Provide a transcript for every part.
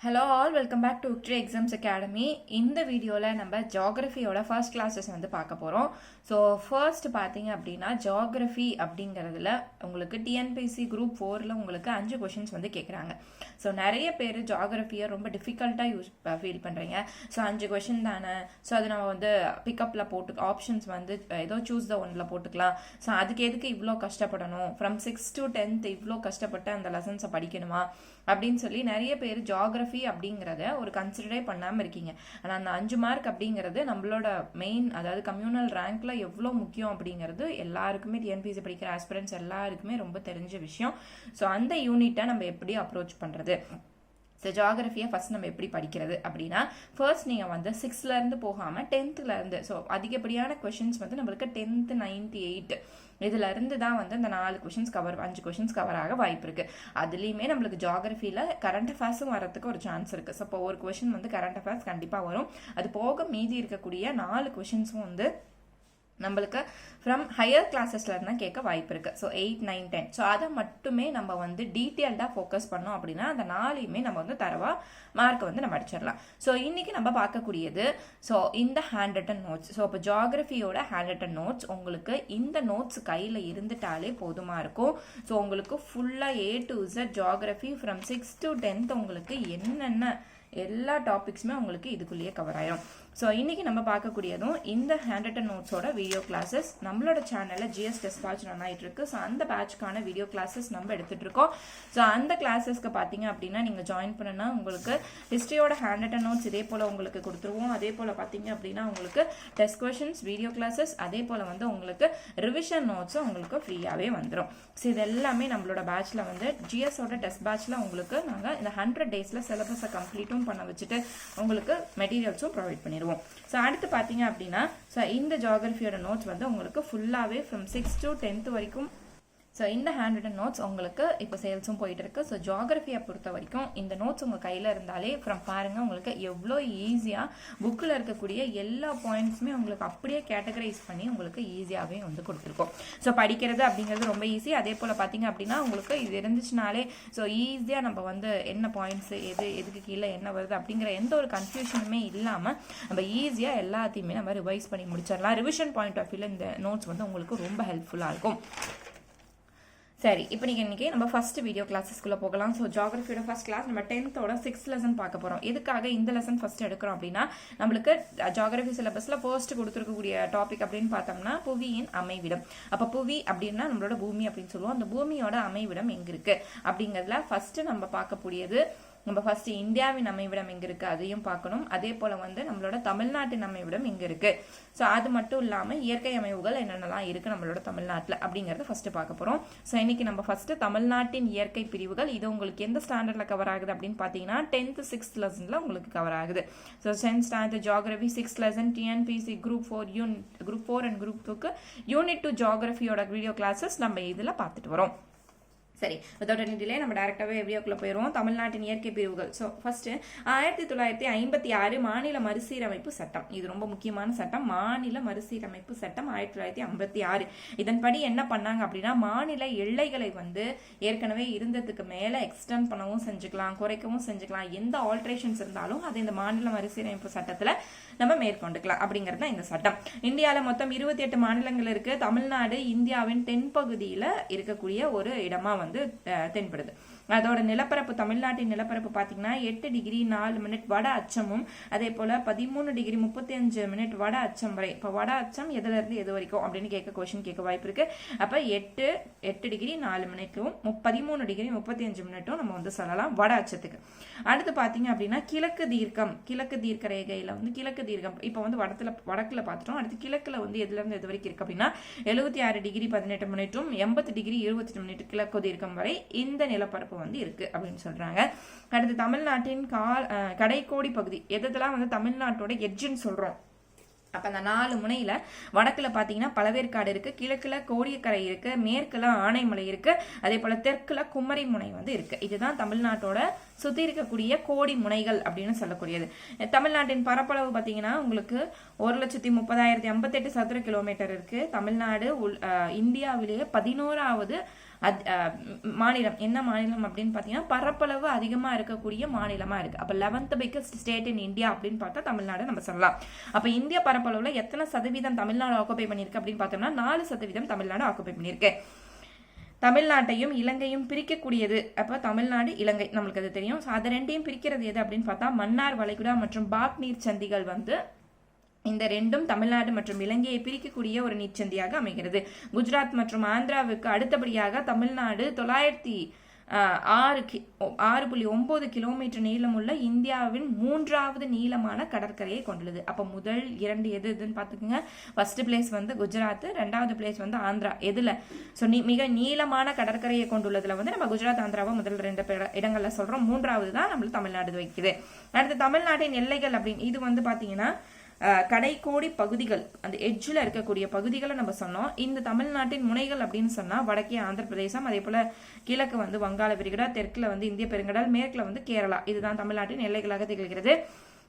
Hello all, welcome back to victory exams academy. இந்த வீடியோவில் நம்ம ஜியாகிரஃபியோட ஃபர்ஸ்ட் கிளாஸஸ் பார்க்க போகிறோம். ஸோ ஃபர்ஸ்ட் பார்த்தீங்க அப்படின்னா ஜியாகிரஃபி அப்படிங்கிறதுல உங்களுக்கு டிஎன்பிஎஸ்சி குரூப் 4ல் உங்களுக்கு 5 கொஷின்ஸ் கேட்குறாங்க. ஸோ நிறைய பேர் ஜியாகிரஃபியை ரொம்ப டிஃபிகல்ட்டாக ஃபீல் பண்ணுறீங்க. ஸோ 5 கொஷின் தானே, ஸோ அது நம்ம பிக்கப்பில் போட்டு ஆப்ஷன்ஸ் ஏதோ சூஸ் த ஒன்ல போட்டுக்கலாம். ஸோ அதுக்கு எதுக்கு இவ்வளோ கஷ்டப்படணும், ஃப்ரம் 6 to 10th இவ்வளோ கஷ்டப்பட்டு அந்த லெசன்ஸை படிக்கணுமா அப்படின்னு சொல்லி நிறைய பேர் ஜியாகிரஃபி அப்படிங்கிறத ஒரு கன்சிடரே பண்ணாமல் இருக்கீங்க. ஆனால் அந்த 5 மார்க் அப்படிங்கிறது நம்மளோட மெயின், அதாவது கம்யூனல் ரேங்க்ல எவ்வளோ முக்கியம் அப்படிங்கிறது எல்லாருக்குமே, டிஎன்பிஎஸ்சி படிக்கிற ஆஸ்பிரன்ஸ் எல்லாருக்குமே ரொம்ப தெரிஞ்ச விஷயம். ஸோ அந்த யூனிட்டை நம்ம எப்படி அப்ரோச் பண்ணுறது, ஸோ ஜியாகிரஃபியை ஃபஸ்ட் நம்ம எப்படி படிக்கிறது அப்படின்னா, ஃபர்ஸ்ட் நீங்கள் 6லேருந்து போகாமல் 10th ஸோ அதிகப்படியான கொஷின்ஸ் நம்மளுக்கு 10th 9th 8th இதுல இருந்து தான் இந்த 4 கொஷின்ஸ் கவர் 5 கொஷின்ஸ் கவர் ஆக வாய்ப்பு இருக்கு. அதுலேயுமே நம்மளுக்கு ஜியாகிரஃபியில் கரண்ட் அஃபேர்ஸும் வரதுக்கு ஒரு சான்ஸ் இருக்கு. ஸோ இப்போ ஒரு கொஷின் கரண்ட் அஃபேர்ஸ் கண்டிப்பாக வரும். அது போக மீதி இருக்கக்கூடிய 4 கொஷின்ஸும் நம்மளுக்கு ஃப்ரம் ஹையர் கிளாஸஸ்ல இருந்தால் கேட்க வாய்ப்பு இருக்கு. ஸோ 8 9 10 ஸோ அதை மட்டுமே நம்ம டீட்டெயில்டாக ஃபோக்கஸ் பண்ணோம் அப்படின்னா அந்த 4யுமே நம்ம தரவா மார்க் நம்ம அடிச்சிடலாம். ஸோ இன்னைக்கு நம்ம பார்க்கக்கூடியது ஸோ இந்த ஹேண்ட் ரிட்டன் நோட்ஸ். ஸோ இப்போ ஜியாகிரஃபியோட ஹேண்ட் ரிட்டன் நோட்ஸ் உங்களுக்கு இந்த நோட்ஸ் கையில் இருந்துட்டாலே போதுமா இருக்கும். ஸோ உங்களுக்கு ஃபுல்லாக A to Z geography from 6 to 10th உங்களுக்கு என்னென்ன எல்லா டாபிக்ஸுமே உங்களுக்கு இதுக்குள்ளேயே கவர் ஆயிரும். ஸோ இன்னைக்கு நம்ம பார்க்கக்கூடியதும் இந்த ஹேண்ட் ரிட்டன் நோட்ஸோட வீடியோ கிளாஸஸ் நம்மளோட சேனலில் GS டெஸ்ட் பேட்ச் ரன் ஆகிட்டு இருக்கு. ஸோ அந்த பேட்ச்க்கான வீடியோ கிளாஸஸ் நம்ம எடுத்துட்டு இருக்கோம். ஸோ அந்த கிளாஸஸ்க்கு பார்த்தீங்க அப்படின்னா நீங்கள் ஜாயின் பண்ணனா உங்களுக்கு ஹிஸ்ட்ரியோட ஹேண்ட் ரிட்டன் நோட்ஸ் இதே போல் உங்களுக்கு கொடுத்துருவோம். அதே போல் பார்த்தீங்க அப்படின்னா உங்களுக்கு டெஸ்ட் கொஷின்ஸ், வீடியோ கிளாஸஸ், அதே போல் உங்களுக்கு ரிவிஷன் நோட்ஸும் உங்களுக்கு ஃப்ரீயாகவே வந்துடும். ஸோ இது எல்லாமே நம்மளோட பேட்ச்ல GSோட டெஸ்ட் பேட்ச்ல உங்களுக்கு நாங்கள் இந்த 100 daysல சிலபஸை கம்ப்ளீட்டும் பண்ண வச்சுட்டு உங்களுக்கு மெட்டீரியல்ஸும் ப்ரொவைட் பண்ணிடுவோம். ஸோ அடுத்து பார்த்தீங்க அப்படின்னா ஸோ இந்த ஜியாகிரஃபியோட நோட்ஸ் உங்களுக்கு ஃபுல்லாகவே ஃப்ரம் 6 to 10th வரைக்கும். ஸோ இந்த ஹேண்ட் ரிட்டன் நோட்ஸ் உங்களுக்கு இப்போ சேல்ஸும் போயிட்டு இருக்கு. ஸோ ஜியாகிரஃபியை பொறுத்த வரைக்கும் இந்த நோட்ஸ் உங்கள் கையில் இருந்தாலே ஃப்ரம் பாருங்க உங்களுக்கு எவ்வளோ ஈஸியாக புக்கில் இருக்கக்கூடிய எல்லா பாயிண்ட்ஸுமே உங்களுக்கு அப்படியே கேட்டகரைஸ் பண்ணி உங்களுக்கு ஈஸியாகவே கொடுத்துருக்கோம். ஸோ படிக்கிறது அப்படிங்கிறது ரொம்ப ஈஸி. அதே போல் பார்த்தீங்க அப்படின்னா உங்களுக்கு இது இருந்துச்சுனாலே ஸோ ஈஸியாக நம்ம என்ன பாயிண்ட்ஸ் எதுக்கு கீழே என்ன வருது அப்படிங்கிற எந்த ஒரு கன்ஃபியூஷனுமே இல்லாமல் நம்ம ஈஸியாக எல்லாத்தையுமே நம்ம ரிவைஸ் பண்ணி முடிச்சிடலாம். ரிவிஷன் பாயிண்ட் ஆஃப் வியூவில் இந்த நோட்ஸ் உங்களுக்கு ரொம்ப ஹெல்ப்ஃபுல்லாக இருக்கும். சரி, இப்போ நீங்கள் இன்றைக்கி நம்ம ஃபஸ்ட் வீடியோ கிளாஸஸ்க்குள்ளே போகலாம். ஸோ ஜியாகிரஃபியோட ஃபஸ்ட் கிளாஸ் நம்ம 10th 6th லெசன் பார்க்க போகிறோம். எதுக்காக இந்த லெசன் ஃபஸ்ட் எடுக்கிறோம் அப்படின்னா, நம்மளுக்கு ஜியாகிரஃபி சிலபஸில் ஃபர்ஸ்ட் கொடுத்துருக்கக்கூடிய டாபிக் அப்படின்னு பார்த்தோம்னா புவியின் அமைவிடம். அப்போ புவி அப்படின்னா நம்மளோட பூமி அப்படின்னு சொல்லுவோம். அந்த பூமியோட அமைவிடம் எங்கே இருக்குது அப்படிங்கிறதுல ஃபஸ்ட்டு நம்ம பார்க்கக்கூடியது, நம்ம ஃபர்ஸ்ட் இந்தியாவின் அமைவிடம் எங்க இருக்கு அதையும் பார்க்கணும். அதே போல நம்மளோட தமிழ்நாட்டின் அமைவிடம் எங்க இருக்கு, ஸோ அது மட்டும் இல்லாம இயற்கை அமைவுகள் என்னென்னலாம் இருக்கு நம்மளோட தமிழ்நாட்டில் அப்படிங்கறத ஃபர்ஸ்ட் பார்க்க போறோம். ஸோ இன்னைக்கு நம்ம ஃபர்ஸ்ட் தமிழ்நாட்டின் இயற்கை பிரிவுகள், இது உங்களுக்கு எந்த ஸ்டாண்டர்ட்ல கவர் ஆகுது அப்படின்னு பாத்தீங்கன்னா 10th 6th லெசன்ல உங்களுக்கு கவர் ஆகுது. So 10th standard geography 6th lesson TNPSC group 4 and group 2க்கு யூனிட் 2 ஜியாகிரபியோட வீடியோ கிளாஸஸ் நம்ம இதுல பார்த்துட்டு வரோம். சரி, வித்தவுட் எனி டிலே நம்ம டைரக்டாவே வீடியோக்குள்ள போயிடுவோம். தமிழ்நாட்டின் இயற்கை பிரிவுகள். ஸோ ஃபர்ஸ்ட் 1956 மாநில மறுசீரமைப்பு சட்டம். இது ரொம்ப முக்கியமான சட்டம். மாநில மறுசீரமைப்பு சட்டம் 1956. இதன்படி என்ன பண்ணாங்க அப்படின்னா, மாநில எல்லைகளை ஏற்கனவே இருந்ததுக்கு மேல எக்ஸ்டெண்ட் பண்ணவும் செஞ்சுக்கலாம், குறைக்கவும் செஞ்சுக்கலாம். எந்த ஆல்ட்ரேஷன்ஸ் இருந்தாலும் அது இந்த மாநில மறுசீரமைப்பு சட்டத்துல நம்ம மேற்கொண்டுக்கலாம் அப்படிங்கிறது தான் இந்த சட்டம். இந்தியாவில் மொத்தம் 28 மாநிலங்கள் இருக்கு. தமிழ்நாடு இந்தியாவின் தென்பகுதியில இருக்கக்கூடிய ஒரு இடமா தென்படுது. அதோட நிலப்பரப்பு, தமிழ்நாட்டின் நிலப்பரப்பு பாத்தீங்கன்னா 8 டிகிரி 4 மினிட் வட அச்சமும், அதே போல 13 டிகிரி 35 மினிட் வட அச்சம் வரை. இப்ப வட அச்சம் எதுல இருந்து எது வரைக்கும் அப்படின்னு கொஸ்டின் கேட்க வாய்ப்பு இருக்கு. அப்ப 8 டிகிரி 4 மினிட்டும் 13 டிகிரி 35 மினிட்டும் நம்ம சொல்லலாம் வட அச்சத்துக்கு. அடுத்து பாத்தீங்க அப்படின்னா கிழக்கு தீர்க்கம், கிழக்கு தீர்க்க ரேகையில கிழக்கு தீர்க்கம் இப்ப வடக்குல பாத்துட்டோம். அடுத்து கிழக்குல எதுல இருந்து எது வரைக்கும் இருக்கு அப்படின்னா 76 டிகிரி 18 மினிட்டும் 80 டிகிரி 28 மினிட் கிழக்கு தீர்க்கம் வரை இந்த நிலப்பரப்பு இருக்கு அப்படின்னு சொல்றாங்க. அடுத்து தமிழ்நாட்டின் கடைக்கோடி பகுதி, எதெல்லாம் தமிழ்நாட்டோட எட்ஜுன்னு சொல்றோம். அப்ப அந்த 4 முனையில வடக்குல பாத்தீங்கன்னா பழவேற்காடு இருக்கு, கிழக்குல கோடியக்கரை இருக்கு, மேற்குல ஆனைமலை இருக்கு, அதே போல தெற்குல குமரி முனை இருக்கு. இதுதான் தமிழ்நாட்டோட சுத்தி இருக்கக்கூடிய கோடி முனைகள் அப்படின்னு சொல்லக்கூடியது. தமிழ்நாட்டின் பரப்பளவு பாத்தீங்கன்னா உங்களுக்கு 1,30,058 சதுர கிலோமீட்டர் இருக்கு. தமிழ்நாடு இந்தியாவிலேயே 11வது மாநிலம் என்ன மாநிலம் அப்படின்னு பார்த்தீங்கன்னா பரப்பளவு அதிகமாக இருக்கக்கூடிய மாநிலமாக இருக்குது. அப்போ 11th biggest state in India அப்படின்னு பார்த்தா தமிழ்நாடு நம்ம சொல்லலாம். அப்போ இந்திய பரப்பளவில் எத்தனை சதவீதம் தமிழ்நாடு ஆக்குபை பண்ணியிருக்கு அப்படின்னு பார்த்தோம்னா 4% தமிழ்நாடு ஆக்குபை பண்ணியிருக்கு. தமிழ்நாட்டையும் இலங்கையும் பிரிக்கக்கூடியது. அப்போ தமிழ்நாடு இலங்கை நம்மளுக்கு அது தெரியும். ஸோ அதை ரெண்டையும் பிரிக்கிறது எது அப்படின்னு பார்த்தா மன்னார் வளைகுடா மற்றும் பாக் நீர் சந்திகள் வந்து இந்த ரெண்டும் தமிழ்நாடு மற்றும் இலங்கையை பிரிக்கக்கூடிய ஒரு நீர்ச்சந்தியாக அமைகிறது. குஜராத் மற்றும் ஆந்திராவுக்கு அடுத்தபடியாக தமிழ்நாடு 6.9 கிலோமீட்டர் நீளமுள்ள இந்தியாவின் 3வது நீளமான கடற்கரையை கொண்டுள்ளது. அப்போ முதல் 2 எதுன்னு பார்த்துக்கோங்க. ஃபர்ஸ்ட் பிளேஸ் வந்து குஜராத், 2வது பிளேஸ் வந்து ஆந்திரா. எதுல ஸோ மிக நீளமான கடற்கரையை கொண்டுள்ளதுல வந்து நம்ம குஜராத் ஆந்திராவை முதல் 2 இடங்கள்ல சொல்றோம். 3வது தான் நம்மளுக்கு தமிழ்நாடு வைக்குது. அடுத்து தமிழ்நாட்டின் எல்லைகள் அப்படின்னு இது வந்து பாத்தீங்கன்னா கடைக்கோடி பகுதிகள், அந்த எட்ஜில் இருக்கக்கூடிய பகுதிகளை நம்ம சொன்னோம். இந்த தமிழ்நாட்டின் முனைகள் அப்படின்னு சொன்னா வடக்கே ஆந்திர பிரதேசம், அதே போல கிழக்கு வந்து வங்காள விரிகுடா, தெற்குல வந்து இந்திய பெருங்கடல், மேற்குல வந்து கேரளா. இதுதான் தமிழ்நாட்டின் எல்லைகளாக திகழ்கிறது.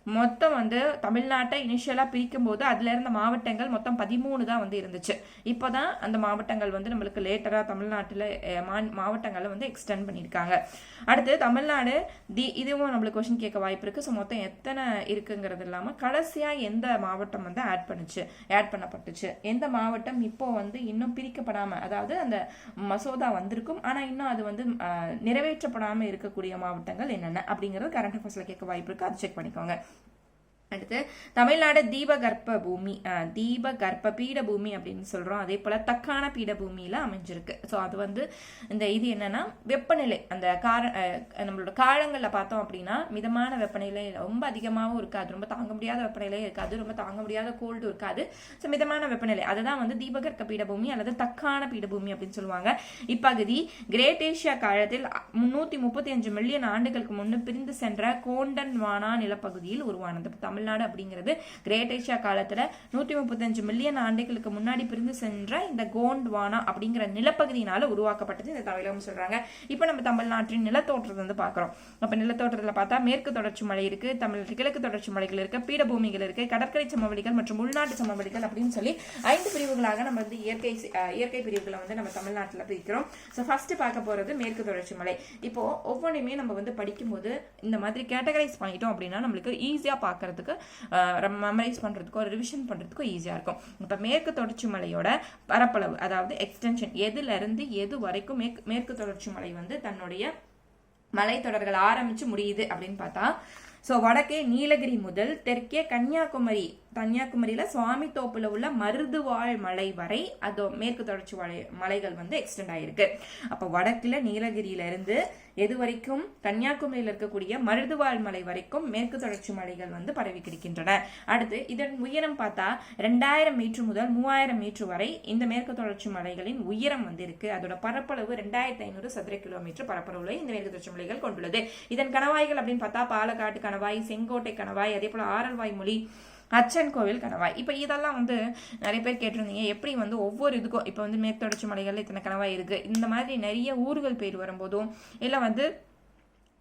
மொத்தம் வந்து தமிழ்நாட்டை இனிஷியலா பிரிக்கும் போது அதுல இருந்த மாவட்டங்கள் மொத்தம் 13 தான் வந்து இருந்துச்சு. இப்போதான் அந்த மாவட்டங்கள் வந்து நம்மளுக்கு லேட்டரா தமிழ்நாட்டுல மாவட்டங்களை வந்து எக்ஸ்டெண்ட் பண்ணியிருக்காங்க. அடுத்து தமிழ்நாடு இதுவும் நம்மளுக்கு கொஸ்டின் கேட்க வாய்ப்பு இருக்கு. ஸோ மொத்தம் எத்தனை இருக்குங்கிறது இல்லாம கடைசியா எந்த மாவட்டம் வந்து ஆட் பண்ணப்பட்டுச்சு, எந்த மாவட்டம் இப்போ வந்து இன்னும் பிரிக்கப்படாம, அதாவது அந்த மசோதா வந்திருக்கும் ஆனா இன்னும் அது வந்து நிறைவேற்றப்படாம இருக்கக்கூடிய மாவட்டங்கள் என்னென்ன அப்படிங்கிறது கரண்ட் அஃபேர்ஸ்ல கேட்க வாய்ப்பு இருக்கு. அது செக் பண்ணிக்கோங்க. அடுத்து தமிழ்நாடு தீபகற்ப பீடபூமி அப்படின்னு சொல்றோம். அதே போல தக்கான பீடபூமியில அமைஞ்சிருக்கு. ஸோ அது வந்து இந்த இது என்னன்னா வெப்பநிலை, அந்த நம்மளோட காலங்கள்ல பார்த்தோம் அப்படின்னா மிதமான வெப்பநிலை, ரொம்ப அதிகமாகவும் இருக்காது, ரொம்ப தாங்க முடியாத வெப்பநிலை இருக்காது, ரொம்ப தாங்க முடியாத கோல்டு இருக்காது. ஸோ மிதமான வெப்பநிலை, அதுதான் வந்து தீபகற்ப பீடபூமி அல்லது தக்கான பீடபூமி அப்படின்னு சொல்லுவாங்க. இப்பகுதி கிரேட் ஏசியா காலத்தில் 335 மில்லியன் ஆண்டுகளுக்கு முன்னு பிரிந்து சென்ற கோண்டன்வானா நிலப்பகுதியில் உருவானது. தமிழ்நாடு அப்படிங்கிறது கிரேட் ஏசியா காலத்துல 135 மில்லியன் ஆண்டுகளுக்கு முன்னாடி பிரிந்து சென்ற இந்த கோண்ட்வானா அப்படிங்கிற நிலப்பகுதியினால உருவாக்கப்பட்டது இந்த தமிழகம் சொல்றாங்க. இப்ப நம்ம தமிழ்நாட்டின் நிலத்தோற்றத்தை வந்து பாக்குறோம். அப்ப நிலத்தோற்றத்துல பார்த்தா மேற்கு தொடர்ச்சி மலை இருக்கு, கிழக்கு தொடர்ச்சி மலைகள் இருக்கு, பீடபூமிகள் இருக்கு, கடற்கரை சமவெளிகள் மற்றும் உள்நாட்டு சமவெளிகள் அப்படின்னு சொல்லி 5 பிரிவுகளாக நம்ம வந்து இயற்கை பிரிவுகளை வந்து நம்ம தமிழ்நாட்டில் பிரிக்கிறோம். ஸோ ஃபர்ஸ்ட் பார்க்க போறது மேற்கு தொடர்ச்சி மலை. இப்போ ஒவ்வொன்றுமே நம்ம வந்து படிக்கும்போது இந்த மாதிரி கேட்டகரைஸ் பண்ணிட்டோம் அப்படின்னா நம்மளுக்கு ஈஸியா பார்க்கறதுக்கு, மெமரைஸ் பண்றதுக்கோ ரிவிஷன் பண்றதுக்கோ ஈஸியா இருக்கும். இப்ப மேற்கு தொடர்ச்சி மலையோட பரப்பளவு, அதாவது எக்ஸ்டென்ஷன், எதுல இருந்து எது வரைக்கும் மேற்கு தொடர்ச்சி மலை வந்து தன்னுடைய மலைத்தொடர்கள் ஆரம்பிச்சு முடியுது அப்படின்னு பார்த்தா, ஸோ வடக்கே நீலகிரி முதல் தெற்கே கன்னியாகுமரியில சுவாமி தோப்புல உள்ள மருதுவாழ் மலை வரை அது மேற்கு தொடர்ச்சி மலைகள் வந்து எக்ஸ்டெண்ட் ஆயிருக்கு. அப்ப வடக்குல நீலகிரியில இருந்து எது வரைக்கும் கன்னியாகுமரியில் இருக்கக்கூடிய மருதுவாழ் மலை வரைக்கும் மேற்கு தொடர்ச்சி மலைகள் வந்து பரவி கிடக்கின்றன. அடுத்து இதன் உயரம் பார்த்தா 2000 மீட்டர் முதல் 3000 மீட்டர் வரை இந்த மேற்கு தொடர்ச்சி மலைகளின் உயரம் வந்து இருக்கு. அதோட பரப்பளவு 2500 சதுர கிலோமீட்டர் பரப்பளவுல இந்த மேற்கு தொடர்ச்சி மலைகள் கொண்டுள்ளது. இதன் கணவாய்கள் அப்படின்னு பார்த்தா பாலக்காட்டு கணவாய், செங்கோட்டை கணவாய், அதே போல ஆரல்வாய் மொழி, அச்சன் கோவில் கணவாய். இப்ப இதெல்லாம் வந்து நிறைய பேர் கேட்டிருந்தீங்க, எப்படி வந்து ஒவ்வொரு இதுக்கும் இப்ப வந்து மேற்கு தொடர்ச்சி மலைகள்ல இத்தனை கணவாய் இருக்கு, இந்த மாதிரி நிறைய ஊர்கள் பேர் வரும்போதும் இல்ல வந்து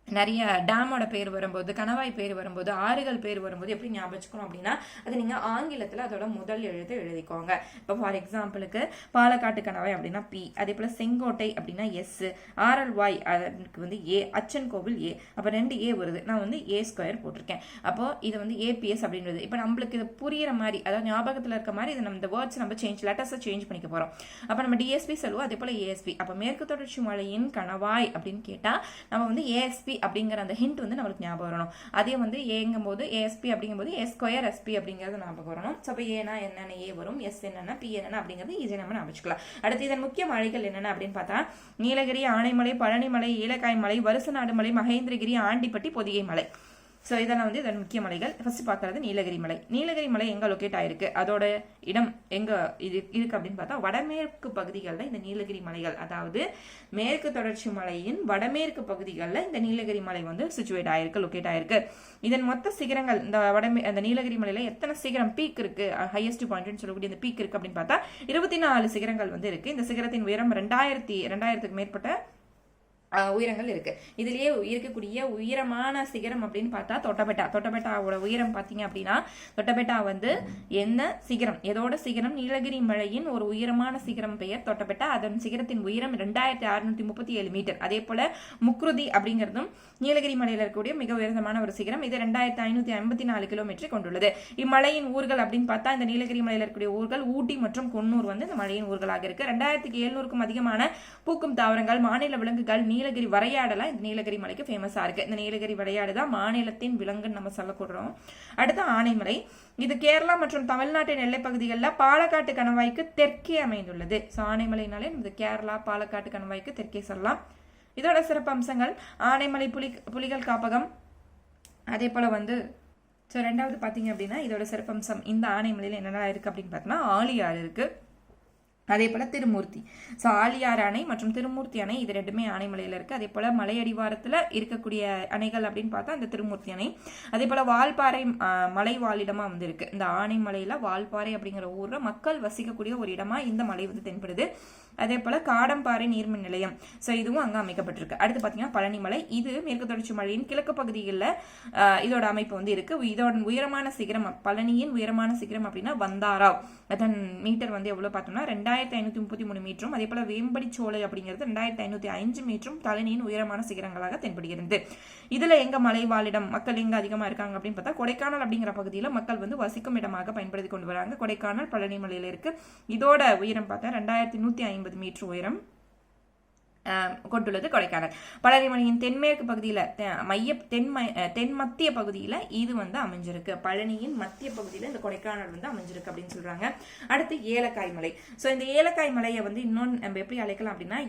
நிறைய டேமோட பேர் வரும்போது, கணவாய் பேர் வரும்போது, ஆறுகள் பேர் வரும்போது எப்படி ஞாபகம் வச்சுக்கணும் அப்படின்னா அது நீங்க ஆங்கிலத்துல அதோட முதல் எழுத்து எழுதிக்கோங்க. இப்போ ஃபார் எக்ஸாம்பிளுக்கு பாலக்காட்டு கணவாய் அப்படின்னா பி, அதே போல செங்கோட்டை அப்படின்னா எஸ், ஆரல்வாய் அதுக்கு வந்து ஏ, அச்சன் கோவில் ஏ, அப்ப 2 ஏ வருது, நான் வந்து A² போட்டிருக்கேன். அப்போ இது வந்து APS அப்படின்றது. இப்போ நம்மளுக்கு இது புரியுற மாதிரி, அதாவது ஞாபகத்துல இருக்க மாதிரி இது நம்ம இந்த வேர்ட்ஸ் நம்ம லெட்டர்ஸை சேஞ்ச் பண்ணிக்க போறோம். அப்ப நம்ம DSP சொல்லுவோம், அதே போல ASP. அப்ப மேற்கு தொடர்ச்சி மலையின் கணவாய் அப்படின்னு கேட்டா நம்ம வந்து ASP அப்படிங்கிற அந்த ஹிண்ட் வந்து நம்மளுக்கு ஞாபகம் வரணும். அதே வந்து ஏங்கும் போது ASP அப்படிங்கும்போது A²SP அப்படிங்கிறது ஞாபகம் வரணும். ஸோ அப்போ ஏனா என்னென்ன ஏ வரும், எஸ் என்னென்ன, பி என்னென்ன அப்படிங்கிறது ஈஸியாக நம்ம ஞாபகம் வச்சுக்கலாம். அடுத்து இதன் முக்கிய மலைகள் என்னென்ன அப்படின்னு பார்த்தா நீலகிரி, ஆனைமலை, பழனிமலை, ஏலக்காய் மலை, வருசநாடு மலை, மகேந்திரகிரி, ஆண்டிப்பட்டி, பொதிகை மலை. ஸோ இதெல்லாம் வந்து இதன் முக்கிய மலைகள். ஃபர்ஸ்ட் பார்க்கறது நீலகிரி மலை. நீலகிரி மலை எங்க லொக்கேட் ஆயிருக்கு, அதோட இடம் எங்க இது இருக்கு அப்படின்னு பார்த்தா வடமேற்கு பகுதிகளில் இந்த நீலகிரி மலைகள், அதாவது மேற்கு தொடர்ச்சி மலையின் வடமேற்கு பகுதிகளில் இந்த நீலகிரி மலை வந்து சிச்சுவேட் ஆயிருக்கு, லொக்கேட் ஆயிருக்கு. இதன் மொத்த சிகரங்கள் அந்த நீலகிரி மலையில எத்தனை சிகரம் பீக் இருக்கு, ஹையஸ்ட் பாயிண்ட் சொல்லக்கூடிய இந்த பீக் இருக்கு அப்படின்னு பார்த்தா 24 சிகரங்கள் வந்து இருக்கு. இந்த சிகரத்தின் உயரம் 2000க்கு மேற்பட்ட உயரங்கள் இருக்கு. இதுலயே இருக்கக்கூடிய உயரமான சிகரம் அப்படின்னு பார்த்தா தொட்டபெட்டா. தொட்டபெட்டாவோட உயரம் பார்த்தீங்க அப்படின்னா, தொட்டபெட்டா வந்து என்ன சிகரம், எதோட சிகரம்? நீலகிரி மலையின் ஒரு உயரமான சிகரம் பெயர் தொட்டபெட்டா. அதன் சிகரத்தின் உயரம் 2637 மீட்டர். அதே போல முக்ருதி அப்படிங்கிறதும் நீலகிரி மலையில் இருக்கக்கூடிய மிக உயர்ந்தமான ஒரு சிகரம். இது 2554 கிலோமீட்டர் கொண்டுள்ளது. இம்மலையின் ஊர்கள் அப்படின்னு பார்த்தா, இந்த நீலகிரி மலையில் இருக்கக்கூடிய ஊர்கள் ஊட்டி மற்றும் குன்னூர் வந்து இந்த மலையின் ஊர்களாக இருக்கு. 2700க்கும் அதிகமான பூக்கும் தாவரங்கள், மாநில விலங்குகள், நீலகிரி வரையாடெல்லாம் இந்த நீலகிரி மலைக்கு ஃபேமஸா இருக்கு. இந்த நீலகிரி வரையாடு தான் மாநிலத்தின் விலங்குன்னு நம்ம சொல்லக்கூடுறோம். அடுத்து ஆனைமலை. இது கேரளா மற்றும் தமிழ்நாட்டின் எல்லை பகுதிகளில் பாலக்காட்டு கணவாய்க்கு தெற்கே அமைந்துள்ளது. ஸோ ஆனைமலைனாலே இந்த கேரளா பாலக்காட்டு கணவாய்க்கு தெற்கே சொல்லலாம். இதோட சிறப்பு அம்சங்கள் ஆனைமலை புலிகள் காப்பகம். அதே போல வந்து ஸோ ரெண்டாவது பார்த்தீங்க அப்படின்னா இதோட சிறப்பம்சம் இந்த ஆனைமலையில் என்னென்ன இருக்கு அப்படின்னு பார்த்தோம்னா, ஆழியாறு இருக்கு. அதே போல திருமூர்த்தி. ஸோ ஆழியார் அணை மற்றும் திருமூர்த்தி அணை இது ரெண்டுமே ஆனைமலையில் இருக்கு. அதே போல மலை அடிவாரத்தில் இருக்கக்கூடிய அணைகள் அப்படின்னு பார்த்தா இந்த திருமூர்த்தி அணை. அதே போல வால்பாறை மலை வாழிடமா வந்து இருக்கு. இந்த ஆனைமலையில வால்பாறை அப்படிங்கிற ஊர்ல மக்கள் வசிக்கக்கூடிய ஒரு இடமா இந்த மலை வந்து தென்படுது. அதே போல காடம்பாறை நீர்மின் நிலையம். ஸோ இதுவும் அங்கே அமைக்கப்பட்டிருக்கு. அடுத்து பார்த்தீங்கன்னா பழனிமலை. இது மேற்கு தொடர்ச்சி மலையின் கிழக்கு பகுதிகளில் இதோட அமைப்பு வந்து இருக்கு. இதோட உயரமான சிகரம், பழனியின் உயரமான சிகரம் அப்படின்னா வந்தாராவ். அதன் மீட்டர் வந்து எவ்வளவு பார்த்தோம்னா 2533 மீட்டரும். அதே போல வேம்படி சோலை அப்படிங்கிறது 2505 மீட்டரும் பழனியின் உயரமான சிகரங்களாக தென்படுகிறது. இதுல எங்க மலை வாழிடம் மக்கள் எங்க அதிகமா இருக்காங்க அப்படின்னு பார்த்தா, கொடைக்கானல் அப்படிங்கிற பகுதியில் மக்கள் வந்து வசிக்கும் இடமாக பயன்படுத்தி கொண்டு வராங்க. கொடைக்கானல் பழனி மலையில இருக்கு. இதோட உயரம் பார்த்தா 2150 மீட்டர் உயரம் கொண்டுள்ளது கொடைக்கானல். பழனிமலையின் தென்மேற்கு பகுதியில் தென் மத்திய பகுதியில் இது வந்து அமைஞ்சிருக்கு. பழனியின் மத்திய பகுதியில் இந்த கொடைக்கானல் வந்து அமைஞ்சிருக்கு அப்படின்னு சொல்றாங்க. அடுத்து ஏலக்காய் மலை. ஸோ இந்த ஏலக்காய் மலையை வந்து இன்னொன்று நம்ம எப்படி அழைக்கலாம் அப்படின்னா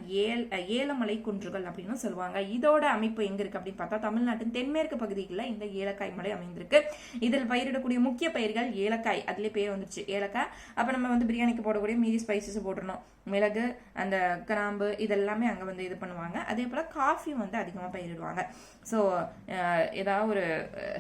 ஏலமலை குன்றுகள் அப்படின்னு சொல்லுவாங்க. இதோட அமைப்பு எங்க இருக்கு அப்படின்னு பார்த்தா, தமிழ்நாட்டின் தென்மேற்கு பகுதிகளில் இந்த ஏலக்காய் மலை அமைந்திருக்கு. இதில் பயிரிடக்கூடிய முக்கிய பயிர்கள் ஏலக்காய். அதுலேயே பேர் வந்துருச்சு ஏலக்காய். அப்போ நம்ம வந்து பிரியாணிக்கு போடக்கூடிய மீதி ஸ்பைசஸ் போட்டுருணும். மிளகு, அந்த கிராம்பு இதெல்லாமே அங்கே வந்து இது பண்ணுவாங்க. அதே போல் காஃபி வந்து அதிகமாக பயிரிடுவாங்க. ஸோ ஏதாவது ஒரு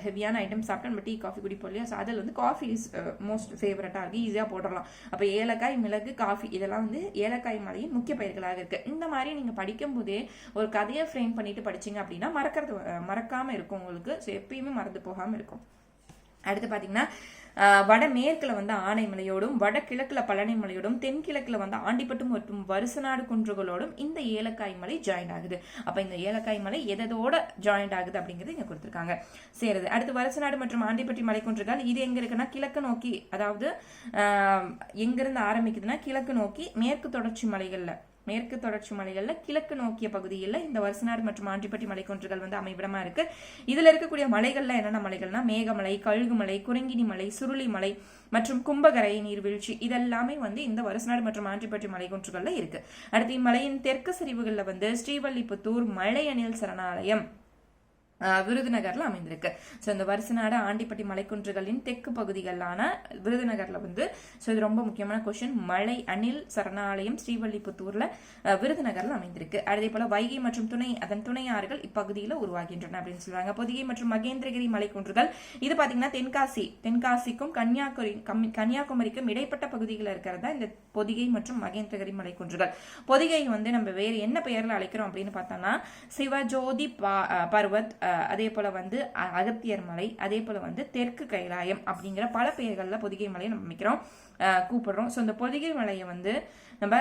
ஹெவியான ஐட்டம் சாப்பிட்டா நம்ம டீ காஃபி குடிப்போம் இல்லையா, ஸோ அதில் வந்து காஃபி இஸ் மோஸ்ட் ஃபேவரட்டாக இருக்குது, ஈஸியாக போடலாம். அப்போ ஏலக்காய், மிளகு, காஃபி இதெல்லாம் வந்து ஏலக்காய் மலையின் முக்கிய பயிர்களாக இருக்குது. இந்த மாதிரி நீங்கள் படிக்கும் போதே ஒரு கதையை ஃப்ரேம் பண்ணிட்டு படிச்சிங்க அப்படின்னா மறக்காமல் இருக்கும் உங்களுக்கு. ஸோ எப்பயுமே மறந்து போகாமல் இருக்கும். அடுத்து பார்த்தீங்கன்னா வடமேற்குல வந்து ஆனைமலையோடும், வடகிழக்குல பழனி மலையோடும், தென்கிழக்குல வந்து ஆண்டிப்பட்டு மற்றும் வருசநாடு குன்றுகளோடும் இந்த ஏலக்காய் மலை ஜாயிண்ட் ஆகுது. அப்ப இந்த ஏலக்காய் மலை எதோட ஜாயிண்ட் ஆகுது அப்படிங்கிறது இங்க கொடுத்துருக்காங்க. சேருது. அடுத்து வருசநாடு மற்றும் ஆண்டிப்பட்டி மலை குன்றுகள். இது எங்க இருக்குன்னா கிழக்கு நோக்கி, அதாவது எங்கிருந்து ஆரம்பிக்குதுன்னா கிழக்கு நோக்கி மேற்கு தொடர்ச்சி மலைகள்ல கிழக்கு நோக்கிய பகுதியில் இந்த வருசநாடு மற்றும் ஆண்டிப்பட்டி மலைக்குன்றுகள் வந்து அமைவிடமா இருக்கு. இதுல இருக்கக்கூடிய மலைகள்ல என்னென்ன மலைகள்னா மேகமலை, கழுகுமலை, குரங்கினி மலை, சுருளி மலை மற்றும் கும்பகரை நீர்வீழ்ச்சி இதெல்லாமே வந்து இந்த வருசநாடு மற்றும் ஆண்டிப்பட்டி மலைக்குன்றுகள்ல இருக்கு. அடுத்து இம்மலையின் தெற்கு சரிவுகள்ல வந்து ஸ்ரீவல்லிபுத்தூர் மலையணில் சரணாலயம் விருதுநகர்ல அமைந்திருக்கு. ஸோ இந்த வருசநாடு ஆண்டிப்பட்டி மலைக்குன்றுகளின் தெற்கு பகுதிகளான விருதுநகர்ல வந்து, ஸோ இது ரொம்ப முக்கியமான கொஸ்டின், மலை அணில் சரணாலயம் ஸ்ரீவல்லிபுத்தூர்ல விருதுநகர்ல அமைந்திருக்கு. அதே போல வைகை மற்றும் அதன் துணை ஆறுகள் இப்பகுதியில் உருவாகின்றன அப்படின்னு சொல்றாங்க. பொதிகை மற்றும் மகேந்திரகிரி மலைக்குன்றுகள். இது பாத்தீங்கன்னா தென்காசிக்கும் கன்னியாகுமரிக்கும் இடைப்பட்ட பகுதிகளில் இருக்கிறதா இந்த பொதிகை மற்றும் மகேந்திரகிரி மலைக்குன்றுகள். பொதிகை வந்து நம்ம வேறு என்ன பெயர்ல அழைக்கிறோம் அப்படின்னு பார்த்தோம்னா சிவஜோதி பர்வத், அதே போல வந்து அகத்தியர் மலை, அதே போல வந்து தெற்கு கைலாயம் அப்படிங்கிற பல பெயர்கள்ல பொதிகை மலையை நம்ம அமைக்கிறோம் கூப்பிடுறோம். ஸோ இந்த பொதிகை மலையை வந்து நம்ம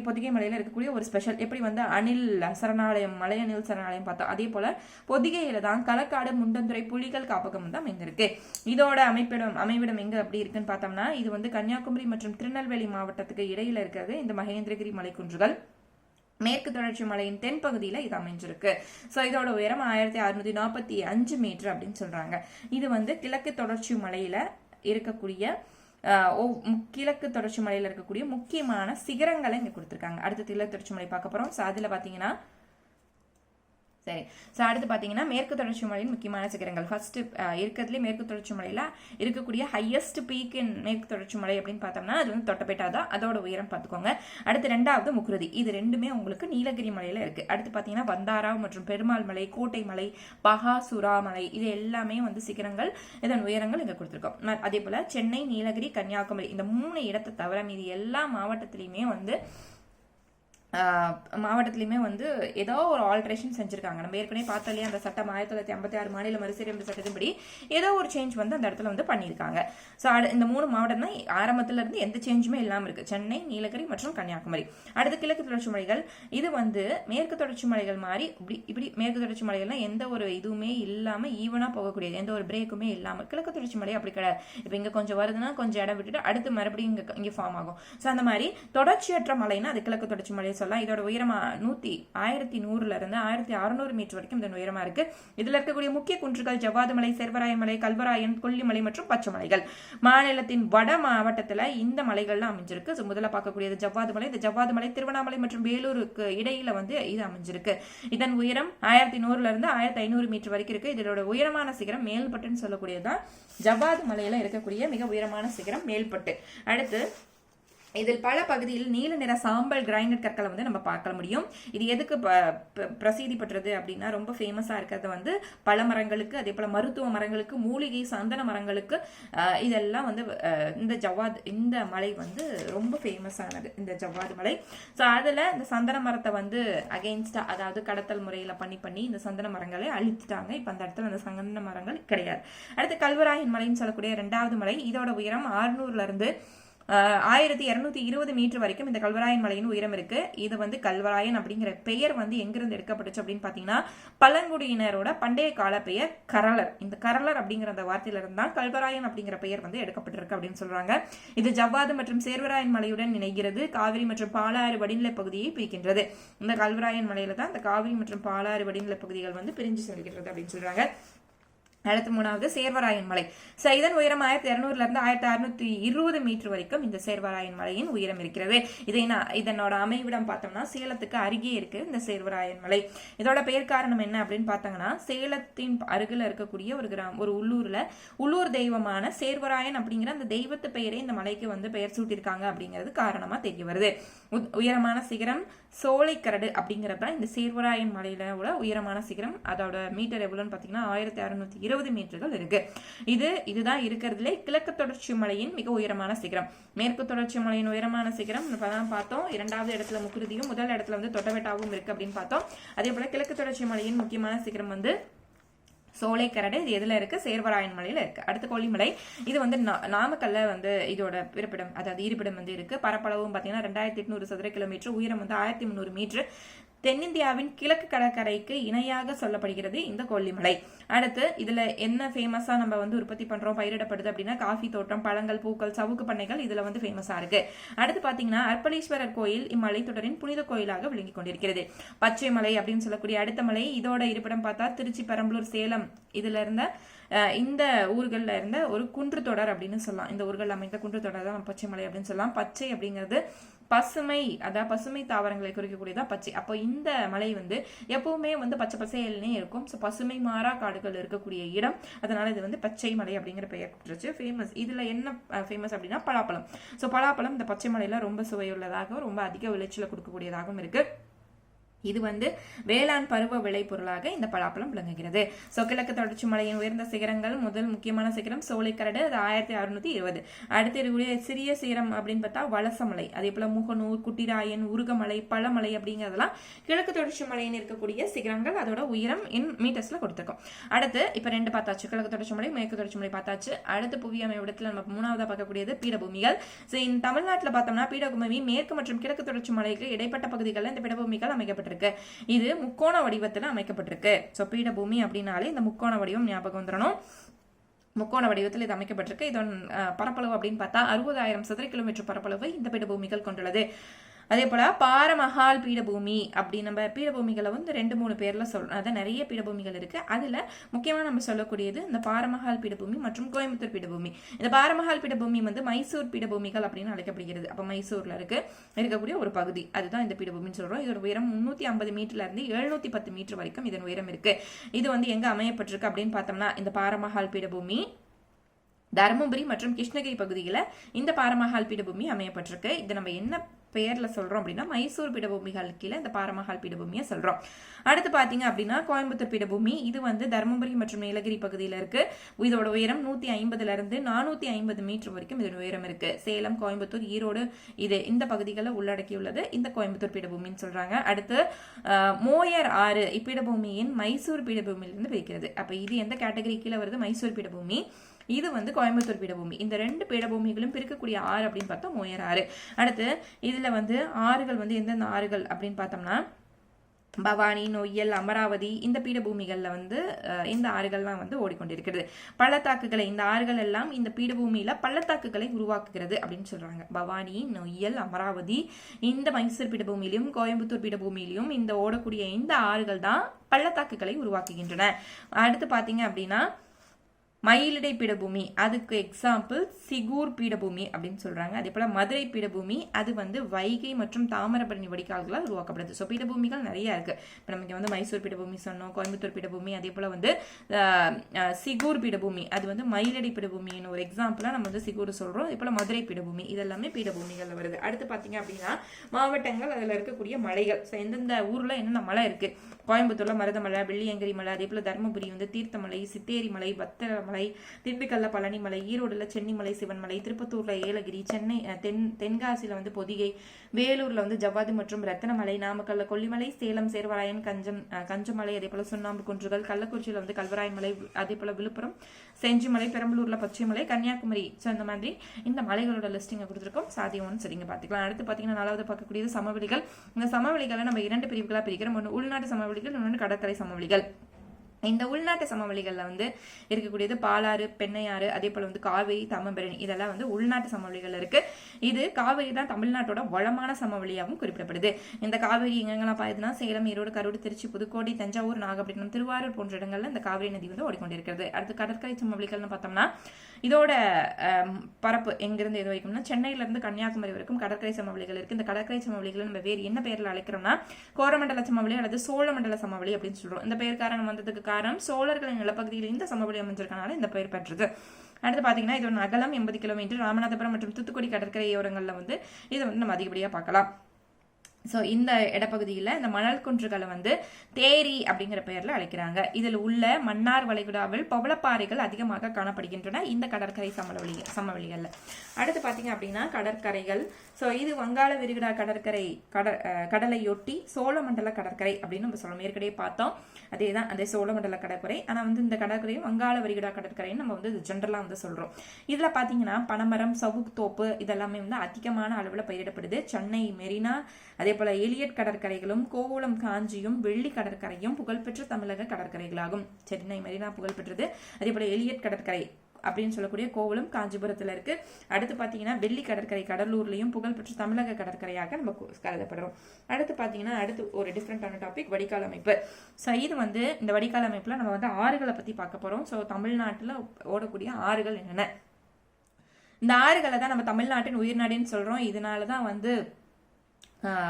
பொதிகை மலையில இருக்கக்கூடிய ஒரு ஸ்பெஷல், எப்படி வந்து அணில் சரணாலயம் மலையணில் சரணாலயம் பார்த்தோம், அதே போல பொதிகையில தான் களக்காடு முண்டந்துறை புலிகள் காப்பகம் வந்து அமைந்திருக்கு. இதோட அமைவிடம் எங்க அப்படி இருக்குன்னு பார்த்தோம்னா, இது வந்து கன்னியாகுமரி மற்றும் திருநெல்வேலி மாவட்டத்துக்கு இடையில இருக்கிறது இந்த மகேந்திரகிரி மலைக்குன்றுகள். மேற்கு தொடர்ச்சி மலையின் தென்பகுதியில இது அமைஞ்சிருக்கு. ஸோ இதோட உயரம் 1645 மீட்டர் அப்படின்னு சொல்றாங்க. இது வந்து கிழக்கு தொடர்ச்சி மலையில இருக்கக்கூடிய முக்கியமான சிகரங்களை இங்க கொடுத்துருக்காங்க. அடுத்து கிழக்கு தொடர்ச்சி மலை பார்க்க போறோம். ஸோ அதுல பாத்தீங்கன்னா சரி, ஸோ அடுத்து பார்த்தீங்கன்னா மேற்கு தொடர்ச்சி மலையின் முக்கியமான சிகரங்கள். ஃபர்ஸ்ட் இருக்கிறதுலே மேற்கு தொடர்ச்சி மலையில இருக்கக்கூடிய ஹையஸ்ட் பீக் இன் மேற்கு தொடர்ச்சி மலை அப்படின்னு பார்த்தோம்னா அது வந்து தொட்டபெட்டா தான். அதோட உயரம் பார்த்துக்கோங்க. அடுத்து ரெண்டாவது முக்ருதி. இது ரெண்டுமே உங்களுக்கு நீலகிரி மலையில இருக்கு. அடுத்து பார்த்தீங்கன்னா வந்தாராவ் மற்றும் பெருமாள் மலை, கோட்டை மலை, பகாசுரா மலை இது எல்லாமே வந்து சிகரங்கள். இதன் உயரங்கள் இங்க கொடுத்துருக்கோம். அதே போல சென்னை, நீலகிரி, கன்னியாகுமரி இந்த 3 இடத்தை தவிர மீது எல்லா மாவட்டத்திலையுமே வந்து மாவட்டத்திலையுமே வந்து ஏதோ ஒரு ஆல்ட்ரேஷன் செஞ்சுருக்காங்க. நம்ம ஏற்கனவே பார்த்தோம் இல்லையா, அந்த சட்டம் 1956 மாநில மறுசீரமைப்பு சட்டத்தின்படி ஏதோ ஒரு சேஞ்ச் வந்து அந்த இடத்துல வந்து பண்ணியிருக்காங்க. ஸோ இந்த 3 மாவட்டம் தான் ஆரம்பத்துல இருந்து எந்த சேஞ்சுமே இல்லாமல் இருக்கு, சென்னை, நீலகிரி மற்றும் கன்னியாகுமரி. அடுத்து கிழக்கு தொடர்ச்சி மலைகள். இது வந்து மேற்கு தொடர்ச்சி மலைகள் மாதிரி இப்படி மேற்கு தொடர்ச்சி மலைகள்லாம் எந்த ஒரு இதுவுமே இல்லாம ஈவனா போகக்கூடியது, எந்த ஒரு பிரேக்குமே இல்லாம. கிழக்கு தொடர்ச்சி மலை அப்படி கிடையாது. இப்போ இங்க கொஞ்சம் வருதுன்னா கொஞ்சம் இடம் விட்டுட்டு அடுத்து மறுபடியும் இங்க ஃபார்ம் ஆகும். ஸோ அந்த மாதிரி தொடர்ச்சியற்ற மலைன்னா அது கிழக்கு தொடர்ச்சி மலையை சொல்லலாம். இதோட உயரம் 1100 இருந்து 1600 மீட்டர் வரைக்கும் இந்த உயரமா இருக்கு. இதுல இருக்கக்கூடிய முக்கிய குன்றுகள் ஜவ்வாது மலை, சேர்வராயன் மலை, கல்வராயன், கொல்லிமலை மற்றும் பச்சை மலைகள். மாநிலத்தின் வட மாவட்டத்துல இந்த மலைகள்லாம் அமைஞ்சிருக்கு. முதல்ல பார்க்கக்கூடியது ஜவ்வாது மலை. இந்த ஜவ்வாது மலை திருவண்ணாமலை மற்றும் வேலூருக்கு இடையில வந்து இது அமைஞ்சிருக்கு. இதன் உயரம் 1100 இருந்து 1500 மீட்டர் வரைக்கும் இருக்கு. இதோட உயரமான சிகரம் மேல்பட்டுன்னு சொல்லக்கூடியதுதான் ஜவ்வாது மலையில இருக்கக்கூடிய மிக உயரமான சிகரம் மேல்பட்டு. அடுத்து இதில் பல பகுதியில் நீல நிற சாம்பல் கிரைனட் கற்களை வந்து நம்ம பார்க்க முடியும். இது எதுக்கு பிரசித்தி பெற்றது அப்படின்னா, ரொம்ப ஃபேமஸா இருக்கிறது வந்து பல மரங்களுக்கு, அதே போல மருத்துவ மரங்களுக்கு, மூலிகை சந்தன மரங்களுக்கு, இதெல்லாம் வந்து இந்த மலை வந்து ரொம்ப ஃபேமஸ் ஆனது, இந்த ஜவ்வாது மலை. ஸோ அதுல இந்த சந்தன மரத்தை வந்து அகெயின்ஸ்டா, அதாவது கடத்தல் முறையில பண்ணி இந்த சந்தன மரங்களை அழித்துட்டாங்க. இப்ப அந்த இடத்துல அந்த சந்தன மரங்கள் கிடையாது. அடுத்து கல்வராயன் மலைன்னு சொல்லக்கூடிய 2வது மலை. இதோட உயரம் 600 இருந்து 1220 மீட்டர் வரைக்கும் இந்த கல்வராயன் மலையின் உயரம் இருக்கு. இது வந்து கல்வராயன் அப்படிங்கிற பெயர் வந்து எங்கிருந்து எடுக்கப்பட்டுச்சு அப்படின்னு பாத்தீங்கன்னா, பழங்குடியினரோட பண்டைய கால பெயர் கரலர். இந்த கரலர் அப்படிங்கிற அந்த வார்த்தையில இருந்தா கல்வராயன் அப்படிங்கிற பெயர் வந்து எடுக்கப்பட்டிருக்கு அப்படின்னு சொல்றாங்க. இது ஜவ்வாது மற்றும் சேர்வராயன் மலையுடன் இணைகிறது. காவிரி மற்றும் பாலாறு வடிநிலை பகுதியை பிரிக்கின்றது. இந்த கல்வராயன் மலையில தான் இந்த காவிரி மற்றும் பாலாறு வடிநிலை பகுதிகள் வந்து பிரிஞ்சு செல்கிறது அப்படின்னு சொல்றாங்க. அடுத்து 3வது சேர்வராயன் மலை. இதன் உயரம் 1200 இருந்து 1620 மீட்டர் வரைக்கும் இந்த சேர்வராயன் மலையின் உயரம் இருக்கிறது. இதனோட அமைவிடம் பார்த்தோம்னா சேலத்துக்கு அருகே இருக்கு இந்த சேர்வராயன் மலை. இதோட பெயர் காரணம் என்ன அப்படின்னு பார்த்தாங்கன்னா, சேலத்தின் அருகில் இருக்கக்கூடிய ஒரு உள்ளூர் தெய்வமான சேர்வராயன் அப்படிங்கிற அந்த தெய்வத்து பெயரே இந்த மலைக்கு வந்து பெயர் சூட்டியிருக்காங்க அப்படிங்கிறது காரணமா தெரிய வருது. உயரமான சிகரம் சோலைக்கரடு அப்படிங்கிறது தான் இந்த சேர்வராயன் மலையில உயரமான சிகரம். அதோட மீட்டர் எவ்வளவுன்னு பாத்தீங்கன்னா 1620 மீட்டர்கள் இருக்கு. இதுதான் இருக்கிறதுல கிழக்கு தொடர்ச்சி மலையின் மிக உயரமான சிகரம். மேற்கு தொடர்ச்சி மலையின் உயரமான சிகரம் பார்த்தோம். 2வது இடத்துல முக்குருதியும், முதல் இடத்துல வந்து தொட்டபெட்டாவும் இருக்கு அப்படின்னு பார்த்தோம். அதே போல கிழக்கு தொடர்ச்சி மலையின் முக்கியமான சிகரம் வந்து சோலைக்கரடு. இது எதுல இருக்கு? சேர்வராயன் மலையில இருக்கு. அடுத்து கொல்லிமலை. இது வந்து நாமக்கல்ல வந்து இதோட இருப்பிடம் வந்து இருக்கு. பரப்பளவும் பாத்தீங்கன்னா 2800 சதுர கிலோமீட்டர், உயரம் வந்து 1300 மீட்டர். தென்னிந்தியாவின் கிழக்கு கடற்கரைக்கு இணையாக சொல்லப்படுகிறது இந்த கொல்லிமலை. அடுத்து இதுல என்ன ஃபேமஸா நம்ம வந்து உற்பத்தி பண்றோம், பயிரிடப்படுது அப்படின்னா காஃபி தோட்டம், பழங்கள், பூக்கள், சவுக்கு பண்ணைகள் இதுல வந்து ஃபேமஸா இருக்கு. அடுத்து பாத்தீங்கன்னா அர்ப்பளீஸ்வரர் கோயில் இம்மலை தொடரின் புனித கோயிலாக விளங்கி கொண்டிருக்கிறது. பச்சை மலை அப்படின்னு சொல்லக்கூடிய அடுத்த மலை. இதோட இருப்பிடம் பார்த்தா திருச்சி, பெரம்பலூர், சேலம் இதுல இருந்த இந்த ஊர்கள்ல இருந்த ஒரு குன்று தொடர் அப்படின்னு சொல்லலாம். இந்த ஊர்கள் அமைந்த குன்று தொடர் தான் பச்சை மலை அப்படின்னு சொல்லலாம். பச்சை அப்படிங்கிறது பசுமை, அதாவது பசுமை தாவரங்களை குறிக்கக்கூடியதான் பச்சை. அப்போ இந்த மலை வந்து எப்பவுமே வந்து பச்சை பசையல்னே இருக்கும். ஸோ பசுமை மாறா காடுகள் இருக்கக்கூடிய இடம். அதனால இது வந்து பச்சை மலை அப்படிங்கிற பெயர் பெற்றுச்சு. ஃபேமஸ். இதுல என்ன ஃபேமஸ் அப்படின்னா பலாப்பழம். ஸோ பலாப்பழம் இந்த பச்சை மலையில ரொம்ப சுவையுள்ளதாகவும் ரொம்ப அதிக விளைச்சலை கொடுக்கக்கூடியதாகவும் இருக்கு. இது வந்து வேளாண் பருவ விளை பொருளாக இந்த பலாப்பழம் விளங்குகிறது. கிழக்கு தொடர்ச்சி மலையின் உயர்ந்த சிகரங்கள். முதல் முக்கியமான சிகரம் சோலைக்கரடு, அது 1620. அடுத்து இருக்கக்கூடிய சிறிய சிகரம் அப்படின்னு பார்த்தா வலசமலை, அதே போல முகநூர், குட்டிராயன், உருகமலை, பழமலை அப்படிங்கிறதெல்லாம் கிழக்கு தொடர்ச்சி மலையின் இருக்கக்கூடிய சிகரங்கள். அதோட உயரம் இன் மீட்டர்ஸ்ல கொடுத்துருக்கோம். அடுத்து இப்ப 2 பார்த்தாச்சு, கிழக்கு தொடர்ச்சி மலை, மேற்கு தொடர்ச்சி மலை பார்த்தாச்சு. அடுத்து புவியமை இடத்துல நம்ம 3வதா பார்க்கக்கூடியது பீடபூமிகள். தமிழ்நாட்டுல பார்த்தோம்னா பீடபூமி மேற்கு மற்றும் கிழக்கு தொடர்ச்சி மலைக்கு இடைப்பட்ட பகுதிகளில் இந்த பீடபூமிகள் அமைக்கப்பட்டிருக்கு. இது முக்கோண வடிவத்தில் அமைக்கப்பட்டிருக்கு. பீடபூமி அப்படின்னாலே இந்த முக்கோண வடிவம் ஞாபகம் வந்துடணும். முக்கோண வடிவத்தில் இது அமைக்கப்பட்டிருக்கு. இதன் பரப்பளவு அப்படின்னு பார்த்தா 60,000 சதுர கிலோமீட்டர் பரப்பளவு இந்த பீடபூமிகள் கொண்டுள்ளது. அதே போல பாரமஹால் பீடபூமி அப்படி நம்ம பீடபூமிகளை வந்து 2-3 பேர்ல சொல்லணும். அதான் நிறைய பீடபூமிகள் இருக்கு. அதுல முக்கியமா நம்ம சொல்லக்கூடியது இந்த பாரமஹால் பீடபூமி மற்றும் கோயம்புத்தூர் பீடபூமி. இந்த பாரமஹால் பீடபூமி வந்து மைசூர் பீடபூமிகள் அப்படின்னு அழைக்கப்படுகிறது. அப்ப மைசூர்ல இருக்கக்கூடிய ஒரு பகுதி, அதுதான் இந்த பீடபூமின்னு சொல்றோம். இதோட உயரம் 350 மீட்டர்ல இருந்து 710 மீட்டர் வரைக்கும் இதன் உயரம் இருக்கு. இது வந்து எங்க அமையப்பட்டிருக்கு அப்படின்னு பார்த்தோம்னா, இந்த பாரமஹால் பீடபூமி தருமபுரி மற்றும் கிருஷ்ணகிரி பகுதியில இந்த பாரமஹால் பீடபூமி அமையப்பட்டிருக்கு. இது நம்ம என்ன பெயர்ல சொல்றோம் அப்படின்னா மைசூர் பீடபூமிகள் கீழே இந்த பாரமஹால் பீடபூமியை சொல்றோம். அடுத்து பாத்தீங்க அப்படின்னா கோயம்புத்தூர் பீடபூமி, இது வந்து தருமபுரி மற்றும் நீலகிரி பகுதியில இருக்கு. இதோட உயரம் 150 இருந்து 450 மீட்டர் வரைக்கும் இதோட உயரம் இருக்கு. சேலம், கோயம்புத்தூர், ஈரோடு இது இந்த பகுதிகளை உள்ளடக்கியுள்ளது இந்த கோயம்புத்தூர் பீடபூமின்னு சொல்றாங்க. அடுத்து மோயர் ஆறு இப்பீடபூமியின் மைசூர் பீடபூமியிலிருந்து பிரிக்கிறது. அப்ப இது எந்த கேட்டகரி கீழே வருது? மைசூர் பீடபூமி. இது வந்து கோயம்புத்தூர் பீடபூமி. இந்த ரெண்டு பீடபூமிகளும் பிரிக்கக்கூடிய ஆறு அப்படின்னு பார்த்தா மோயர் ஆறு. அடுத்து இதுல வந்து ஆறுகள் வந்து எந்தெந்த ஆறுகள் அப்படின்னு பார்த்தோம்னா பவானி, நொய்யல், அமராவதி இந்த பீடபூமிகள்ல வந்து இந்த ஆறுகள்லாம் வந்து ஓடிக்கொண்டிருக்கிறது. பள்ளத்தாக்குகளை இந்த ஆறுகள் எல்லாம் இந்த பீடபூமியில பள்ளத்தாக்குகளை உருவாக்குகிறது அப்படின்னு சொல்றாங்க. பவானி, நொய்யல், அமராவதி இந்த மைசூர் பீடபூமியிலும் கோயம்புத்தூர் பீடபூமியிலும் இந்த ஓடக்கூடிய இந்த ஆறுகள் தான் பள்ளத்தாக்குகளை உருவாக்குகின்றன. அடுத்து பாத்தீங்க அப்படின்னா மயிலிடை பீடபூமி, அதுக்கு எக்ஸாம்பிள் சிகூர் பீடபூமி அப்படின்னு சொல்றாங்க. அதே போல மதுரை பீடபூமி, அது வந்து வைகை மற்றும் தாமிரபரணி வடிகால்களால் உருவாக்கப்படுது. ஸோ பீடபூமிகள் நிறைய இருக்கு. இப்போ நமக்கு வந்து மைசூர் பீடபூமி சொன்னோம், கோயம்புத்தூர் பீடபூமி, அதே போல வந்து சிகூர் பீடபூமி, அது வந்து மயிலடி பீடபூமின்னு ஒரு எக்ஸாம்பிளா நம்ம வந்து சிகூர் சொல்றோம். அதே போல மதுரை பீடபூமி, இதெல்லாமே பீடபூமிகள்ல வருது. அடுத்து பாத்தீங்க அப்படின்னா மாவட்டங்கள், அதுல இருக்கக்கூடிய மலைகள். ஸோ எந்தெந்த ஊர்ல என்னென்ன மலை இருக்கு? கோயம்புத்தூர்ல மருதமலை, வெள்ளியங்கிரி மலை, அதே போல தருமபுரி வந்து தீர்த்தமலை, சித்தேரி மலை, பத்திரமலை, திண்டுக்கல்ல பழனிமலை, ஈரோடுல சென்னிமலை சிவன்மலை, திருப்பத்தூர்ல ஏலகிரி, சென்னை தென்காசியில வந்து பொதிகை, வேலூர்ல வந்து ஜவ்வாது மற்றும் ரத்தனமலை, நாமக்கல்ல கொல்லிமலை, சேலம் சேர்வராயன், கஞ்சமலை, அதே போல சுண்ணாம்பு குன்றுகள், கள்ளக்குறிச்சியில வந்து கல்வராயன் மலை, அதே போல விழுப்புரம் செஞ்சிமலை, பெரம்பலூர்ல பச்சைமலை, கன்னியாகுமரி. ஸோ இந்த மாதிரி இந்த மலைகளோட லிஸ்டிங்க கொடுத்துருக்கோம். சாதியம் சரிங்க பார்த்துக்கலாம். அடுத்து பார்த்தீங்கன்னா 4வது பார்க்கக்கூடியது சமவெளிகள். இந்த சமவெளிகளை நம்ம 2 பிரிவுகளா பிரிக்கிறோம். ஒன்று உள்நாட்டு சமவெளிகள், இன்னொன்று கடற்கரை சமவெளிகள். இந்த உள்நாட்டு சமவெளிகள்ல வந்து இருக்கக்கூடியது பாலாறு, பெண்ணையாறு, அதே போல வந்து காவிரி, தாமிரபரணி, இதெல்லாம் வந்து உள்நாட்டு சமவெளிகள் இருக்கு. இது காவிரி தான் தமிழ்நாட்டோட வளமான சமவெளியாகவும் குறிப்பிடப்படுது. இந்த காவிரி எங்கெங்கெல்லாம் பாயுதுன்னா சேலம், ஈரோடு, கரூர், திருச்சி, புதுக்கோட்டை, தஞ்சாவூர், நாகப்பட்டினம், திருவாரூர் போன்ற இடங்கள்ல இந்த காவிரி நதி வந்து ஓடிக்கொண்டிருக்கிறது. அடுத்து கடற்கரை சமவெளிகள்னு பார்த்தோம்னா இதோட பரப்பு எங்கிருந்து எது வைக்கும்னா சென்னையில இருந்து கன்னியாகுமரி வரைக்கும் கடற்கரை சமவெளிகள் இருக்கு. இந்த கடற்கரை சமவெளிகளை நம்ம வேறு என்ன பெயர்ல அழைக்கிறோம்னா கோரமண்டல சமவெளி அல்லது சோழமண்டல சமவெளி அப்படின்னு சொல்றோம். இந்த பெயர் காரணம் வந்ததுக்கு காரணம் சோழர்களின் நிலப்பகுதியில் இந்த சமவெளி அமைஞ்சிருக்கனால இந்த பெயர் பெற்றது. அடுத்து பாத்தீங்கன்னா இதோட அகலம் 80 கிலோமீட்டர். ராமநாதபுரம் மற்றும் தூத்துக்குடி கடற்கரை ஓரங்கள்ல வந்து இதை வந்து நம்ம அதிகப்படியா பார்க்கலாம். ஸோ இந்த இடப்பகுதியில் இந்த மணல் குன்றுகளை வந்து தேரி அப்படிங்கிற பெயர்ல அழைக்கிறாங்க. இதில் உள்ள மன்னார் வளைகுடாவில் பவளப்பாறைகள் அதிகமாக காணப்படுகின்றன இந்த கடற்கரை சமவெளிகள்ல. அடுத்து பாத்தீங்க அப்படின்னா கடற்கரைகள். ஸோ இது வங்காள விரிகுடா கடற்கரை கடலையொட்டி சோழமண்டல கடற்கரை அப்படின்னு நம்ம சொல்லணும். ஏற்கனவே பார்த்தோம் அதேதான் அந்த சோழமண்டல கடற்கரை. ஆனா வந்து இந்த கடற்கரையும் வங்காள விரிகுடா கடற்கரைன்னு நம்ம வந்து ஜென்ரலா வந்து சொல்றோம். இதுல பாத்தீங்கன்னா பனமரம், சவுக்கு தோப்பு இதெல்லாமே வந்து அதிகமான அளவுல பயிரிடப்படுது. சென்னை மெரினா, அதே போல எலியட் கடற்கரைகளும் கோவளம், காஞ்சியும், வெள்ளி கடற்கரையும் புகழ்பெற்ற தமிழக கடற்கரைகளாகும். சென்னை மெரினா புகழ்பெற்றது. அதே போல எலியட் கடற்கரை அப்படின்னு சொல்லக்கூடிய கோவளம் காஞ்சிபுரத்துல இருக்கு. அடுத்து பாத்தீங்கன்னா வெள்ளி கடற்கரை கடலூர்லயும் புகழ்பெற்ற தமிழக கடற்கரையாக நம்ம கருதப்படுறோம். அடுத்து பாத்தீங்கன்னா அடுத்து ஒரு டிஃப்ரெண்டான டாபிக் வடிகால் அமைப்பு. ஸோ இது வந்து இந்த வடிகால் அமைப்புல நம்ம வந்து ஆறுகளை பத்தி பார்க்க போறோம். ஸோ தமிழ்நாட்டுல ஓடக்கூடிய ஆறுகள் என்னென்ன? இந்த ஆறுகளை தான் நம்ம தமிழ்நாட்டின் உயிர்நாடுன்னு சொல்றோம். இதனாலதான் வந்து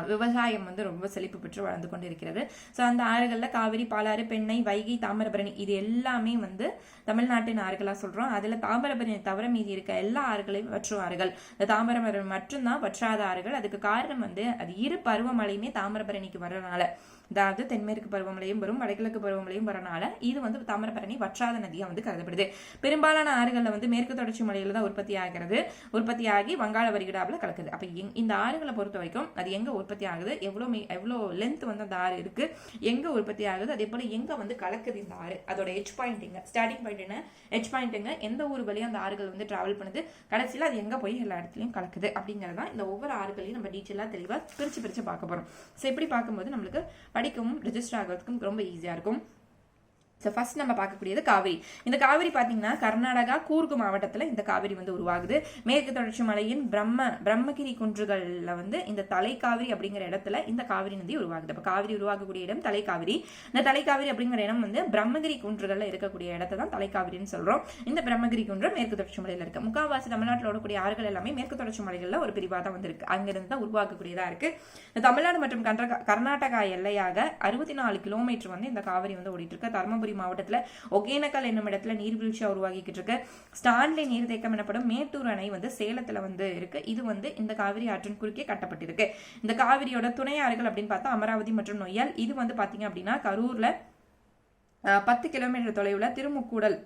விவசாயம் வந்து ரொம்ப செழிப்பு பெற்று வளர்ந்து கொண்டிருக்கிறது. ஸோ அந்த ஆறுகளில் காவிரி, பாலாறு, பெண்ணை, வைகை, தாமிரபரணி இது எல்லாமே வந்து தமிழ்நாட்டின் ஆறுகளாக சொல்றோம். அதுல தாமிரபரணி தவிர மீதி இருக்க எல்லா ஆறுகளையும் வற்றும் ஆறுகள். இந்த தாமிரபரணி மட்டும்தான் வற்றாத ஆறுகள். அதுக்கு காரணம் வந்து அது இரு பருவமழையுமே தாமிரபரணிக்கு வரனால, அதாவது தென்மேற்கு பருவமழையும் வரும், வடகிழக்கு பருவமழையும் வரனால இது வந்து தாமிரபரணி வற்றாத நதியா வந்து கருதப்படுது. பெரும்பாலான ஆறுகள்ல வந்து மேற்கு தொடர்ச்சி மலையில தான் உற்பத்தியாகி வங்காள விரிகுடாவில் கலக்குது. அப்ப இந்த ஆறுகளை பொறுத்த வரைக்கும் அது எங்க உற்பத்தி ஆகுது, எவ்வளோ லென்த் வந்து அந்த ஆறு இருக்கு, எங்க உற்பத்தி ஆகுது, அதே போல எங்க வந்து கலக்குது இந்த ஆறு, அதோட எட்ஜ் பாயிண்டிங்க, ஸ்டார்டிங் பாயிண்ட் என்ன, எட்ஜ் பாயிண்ட்டுங்க, எந்த ஊர் வழியா அந்த ஆறுகள் வந்து டிராவல் பண்ணுது, கடைசியில் அது எங்க போய் எல்லா இடத்துலையும் கலக்குது அப்படிங்கறதான் இந்த ஒவ்வொரு ஆறுகளையும் நம்ம டீட்டெயிலாக தெளிவா பிரிச்சு பார்க்க போறோம். ஸோ இப்படி பார்க்கும்போது நம்மளுக்கு படிக்கவும் ரெஜிஸ்டர் ஆகிறதுக்கும் ரொம்ப ஈஸியா இருக்கும். ஸோ ஃபர்ஸ்ட் நம்ம பார்க்கக்கூடியது காவிரி. இந்த காவிரி பார்த்தீங்கன்னா கர்நாடகா கூர்கு மாவட்டத்தில் இந்த காவிரி வந்து உருவாகுது. மேற்கு தொடர்ச்சி மலையின் பிரம்மகிரி குன்றுகளில் வந்து இந்த தலைக்காவிரி அப்படிங்கிற இடத்துல இந்த காவிரி நதி உருவாகுது. அப்போ காவிரி உருவாகக்கூடிய இடம் தலைக்காவிரி. இந்த தலைக்காவிரி அப்படிங்கிற இடம் வந்து பிரம்மகிரி குன்றுகளில் இருக்கக்கூடிய இடத்தை தான் தலைக்காவிரின்னு சொல்றோம். இந்த பிரம்மகிரி குன்று மேற்கு தொடர்ச்சி மலையில இருக்கு. முக்கால்வாசி தமிழ்நாட்டில் ஓடக்கூடிய ஆறுகள் எல்லாமே மேற்கு தொடர்ச்சி மலைகளில் ஒரு பிரிவாக தான் வந்து இருக்கு. அங்கிருந்து தான் உருவாக்கக்கூடியதா இருக்கு. தமிழ்நாடு மற்றும் கர்நாடகா எல்லையாக 64 கிலோமீட்டர் வந்து இந்த காவிரி வந்து ஓடிட்டு இருக்கு. தர்மபுரி தூத்துக்குடி மாவட்டத்துல ஒகேனக்கல் என்னும் இடத்துல நீர்வீழ்ச்சியா உருவாகிக்கிட்டு இருக்கு. ஸ்டான்லி நீர்த்தேக்கம் எனப்படும் மேட்டூர் அணை வந்து சேலத்துல வந்து இருக்கு. இது வந்து இந்த காவிரி ஆற்றின் குறுக்கே கட்டப்பட்டிருக்கு. இந்த காவிரியோட துணை ஆறுகள் அப்படின்னு பார்த்தா அமராவதி மற்றும் நொய்யல். இது வந்து பாத்தீங்க அப்படின்னா கரூர்ல 10 கிலோமீட்டர் தொலைவுல திருமுக்கூடல்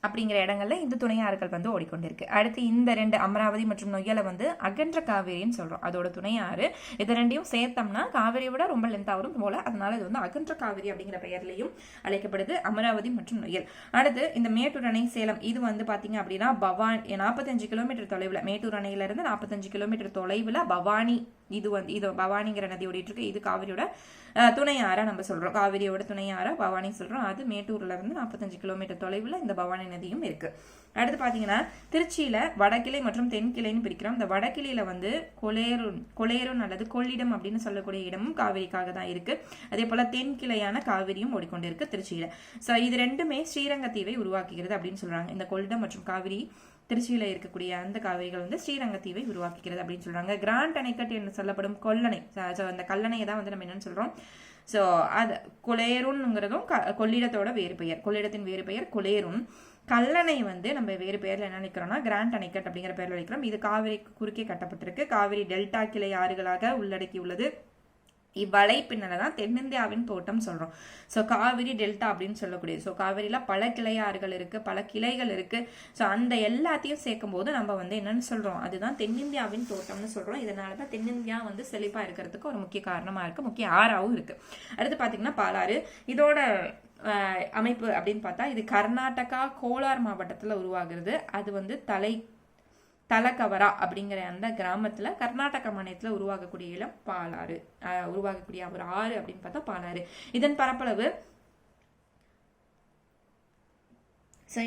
அப்படிங்கிற இடங்கள்ல இந்த துணையாறுகள் வந்து ஓடிக்கொண்டிருக்கு. அடுத்து இந்த 2 அமராவதி மற்றும் நொய்யலை வந்து அகன்ற காவிரின்னு சொல்றோம், அதோட துணையாறு. இது ரெண்டையும் சேர்த்தோம்னா காவிரியை விட ரொம்ப லென்த்தா வரும் போல, அதனால இது வந்து அகன்ற காவிரி அப்படிங்கிற பெயர்லையும் அழைக்கப்படுது, அமராவதி மற்றும் நொய்யல். அடுத்து இந்த மேட்டூர் அணை சேலம், இது வந்து பாத்தீங்க அப்படின்னா 45 கிலோமீட்டர் தொலைவுல, மேட்டூர் அணையில இருந்து 45 கிலோமீட்டர் தொலைவுல பவானி, இது பவானிங்கிற நதி ஓடிட்டு இருக்கு. இது காவிரியோட துணையாரா நம்ம சொல்றோம், காவிரியோட துணையாரா பவானி சொல்றோம். அது மேட்டூர்ல இருந்து 45 கிலோமீட்டர் தொலைவுல இந்த பவானி நதியும் இருக்கு. அடுத்து பாத்தீங்கன்னா திருச்சியில வடகிளை மற்றும் தென்கிளைன்னு பிரிக்கிறோம். இந்த வடகிளையில வந்து கொலேருன் அல்லது கொள்ளிடம் அப்படின்னு சொல்லக்கூடிய இடமும் காவிரிக்காக தான் இருக்கு. அதே போல தென்கிளையான காவிரியும் ஓடிக்கொண்டிருக்கு திருச்சியில. சோ இது ரெண்டுமே ஸ்ரீரங்கத்தீவை உருவாக்குகிறது அப்படின்னு சொல்றாங்க. இந்த கொள்ளிடம் மற்றும் காவிரி திருச்சியில இருக்கக்கூடிய அந்த காவிரிகள் வந்து ஸ்ரீரங்கத்தீவை உருவாக்குகிறது அப்படின்னு சொல்றாங்க. கிராண்ட் அணைக்கட்டு என்று சொல்லப்படும் கொள்ளணை, அந்த கல்லணையை தான் வந்து நம்ம என்னன்னு சொல்றோம். சோ அது கொலேருன்ங்கிறதும் கொள்ளிடத்தோட வேறு பெயர், கொள்ளிடத்தின் வேறு பெயர் கொலேருன். கல்லணை வந்து நம்ம வேறு பெயர்ல என்ன நினைக்கிறோம்னா கிராண்ட் அணைக்கட் அப்படிங்கிற பெயர்ல நினைக்கிறோம். இது காவிரி குறுக்கே கட்டப்பட்டிருக்கு. காவிரி டெல்டா கிளை ஆறுகளாக உள்ளடக்கி உள்ளது. இவ்வளை பின்னதான் தென்னிந்தியாவின் தோட்டம் சொல்றோம். சோ காவிரி டெல்டா அப்படின்னு சொல்லக்கூடியது. சோ காவிரியில பல கிளையாறுகள் இருக்கு, பல கிளைகள் இருக்கு. சோ அந்த எல்லாத்தையும் சேர்க்கும் போது நம்ம வந்து என்னன்னு சொல்றோம், அதுதான் தென்னிந்தியாவின் தோட்டம்னு சொல்றோம். இதனாலதான் தென்னிந்தியா வந்து செழிப்பா இருக்கிறதுக்கு ஒரு முக்கிய காரணமா இருக்கு, முக்கிய ஆறாவும் இருக்கு. அடுத்து பாத்தீங்கன்னா பாலாறு, இதோட அமைப்பு அப்படின்னு பார்த்தா இது கர்நாடகா கோலார் மாவட்டத்துல உருவாகிறது. அது வந்து தலக்கவரா அப்படிங்கிற அந்த கிராமத்துல கர்நாடக மாநிலத்துல உருவாகக்கூடிய இடம் பாலாறு, உருவாகக்கூடிய ஒரு ஆறு அப்படின்னு பார்த்தா பாலாறு. இதன் பரப்பளவு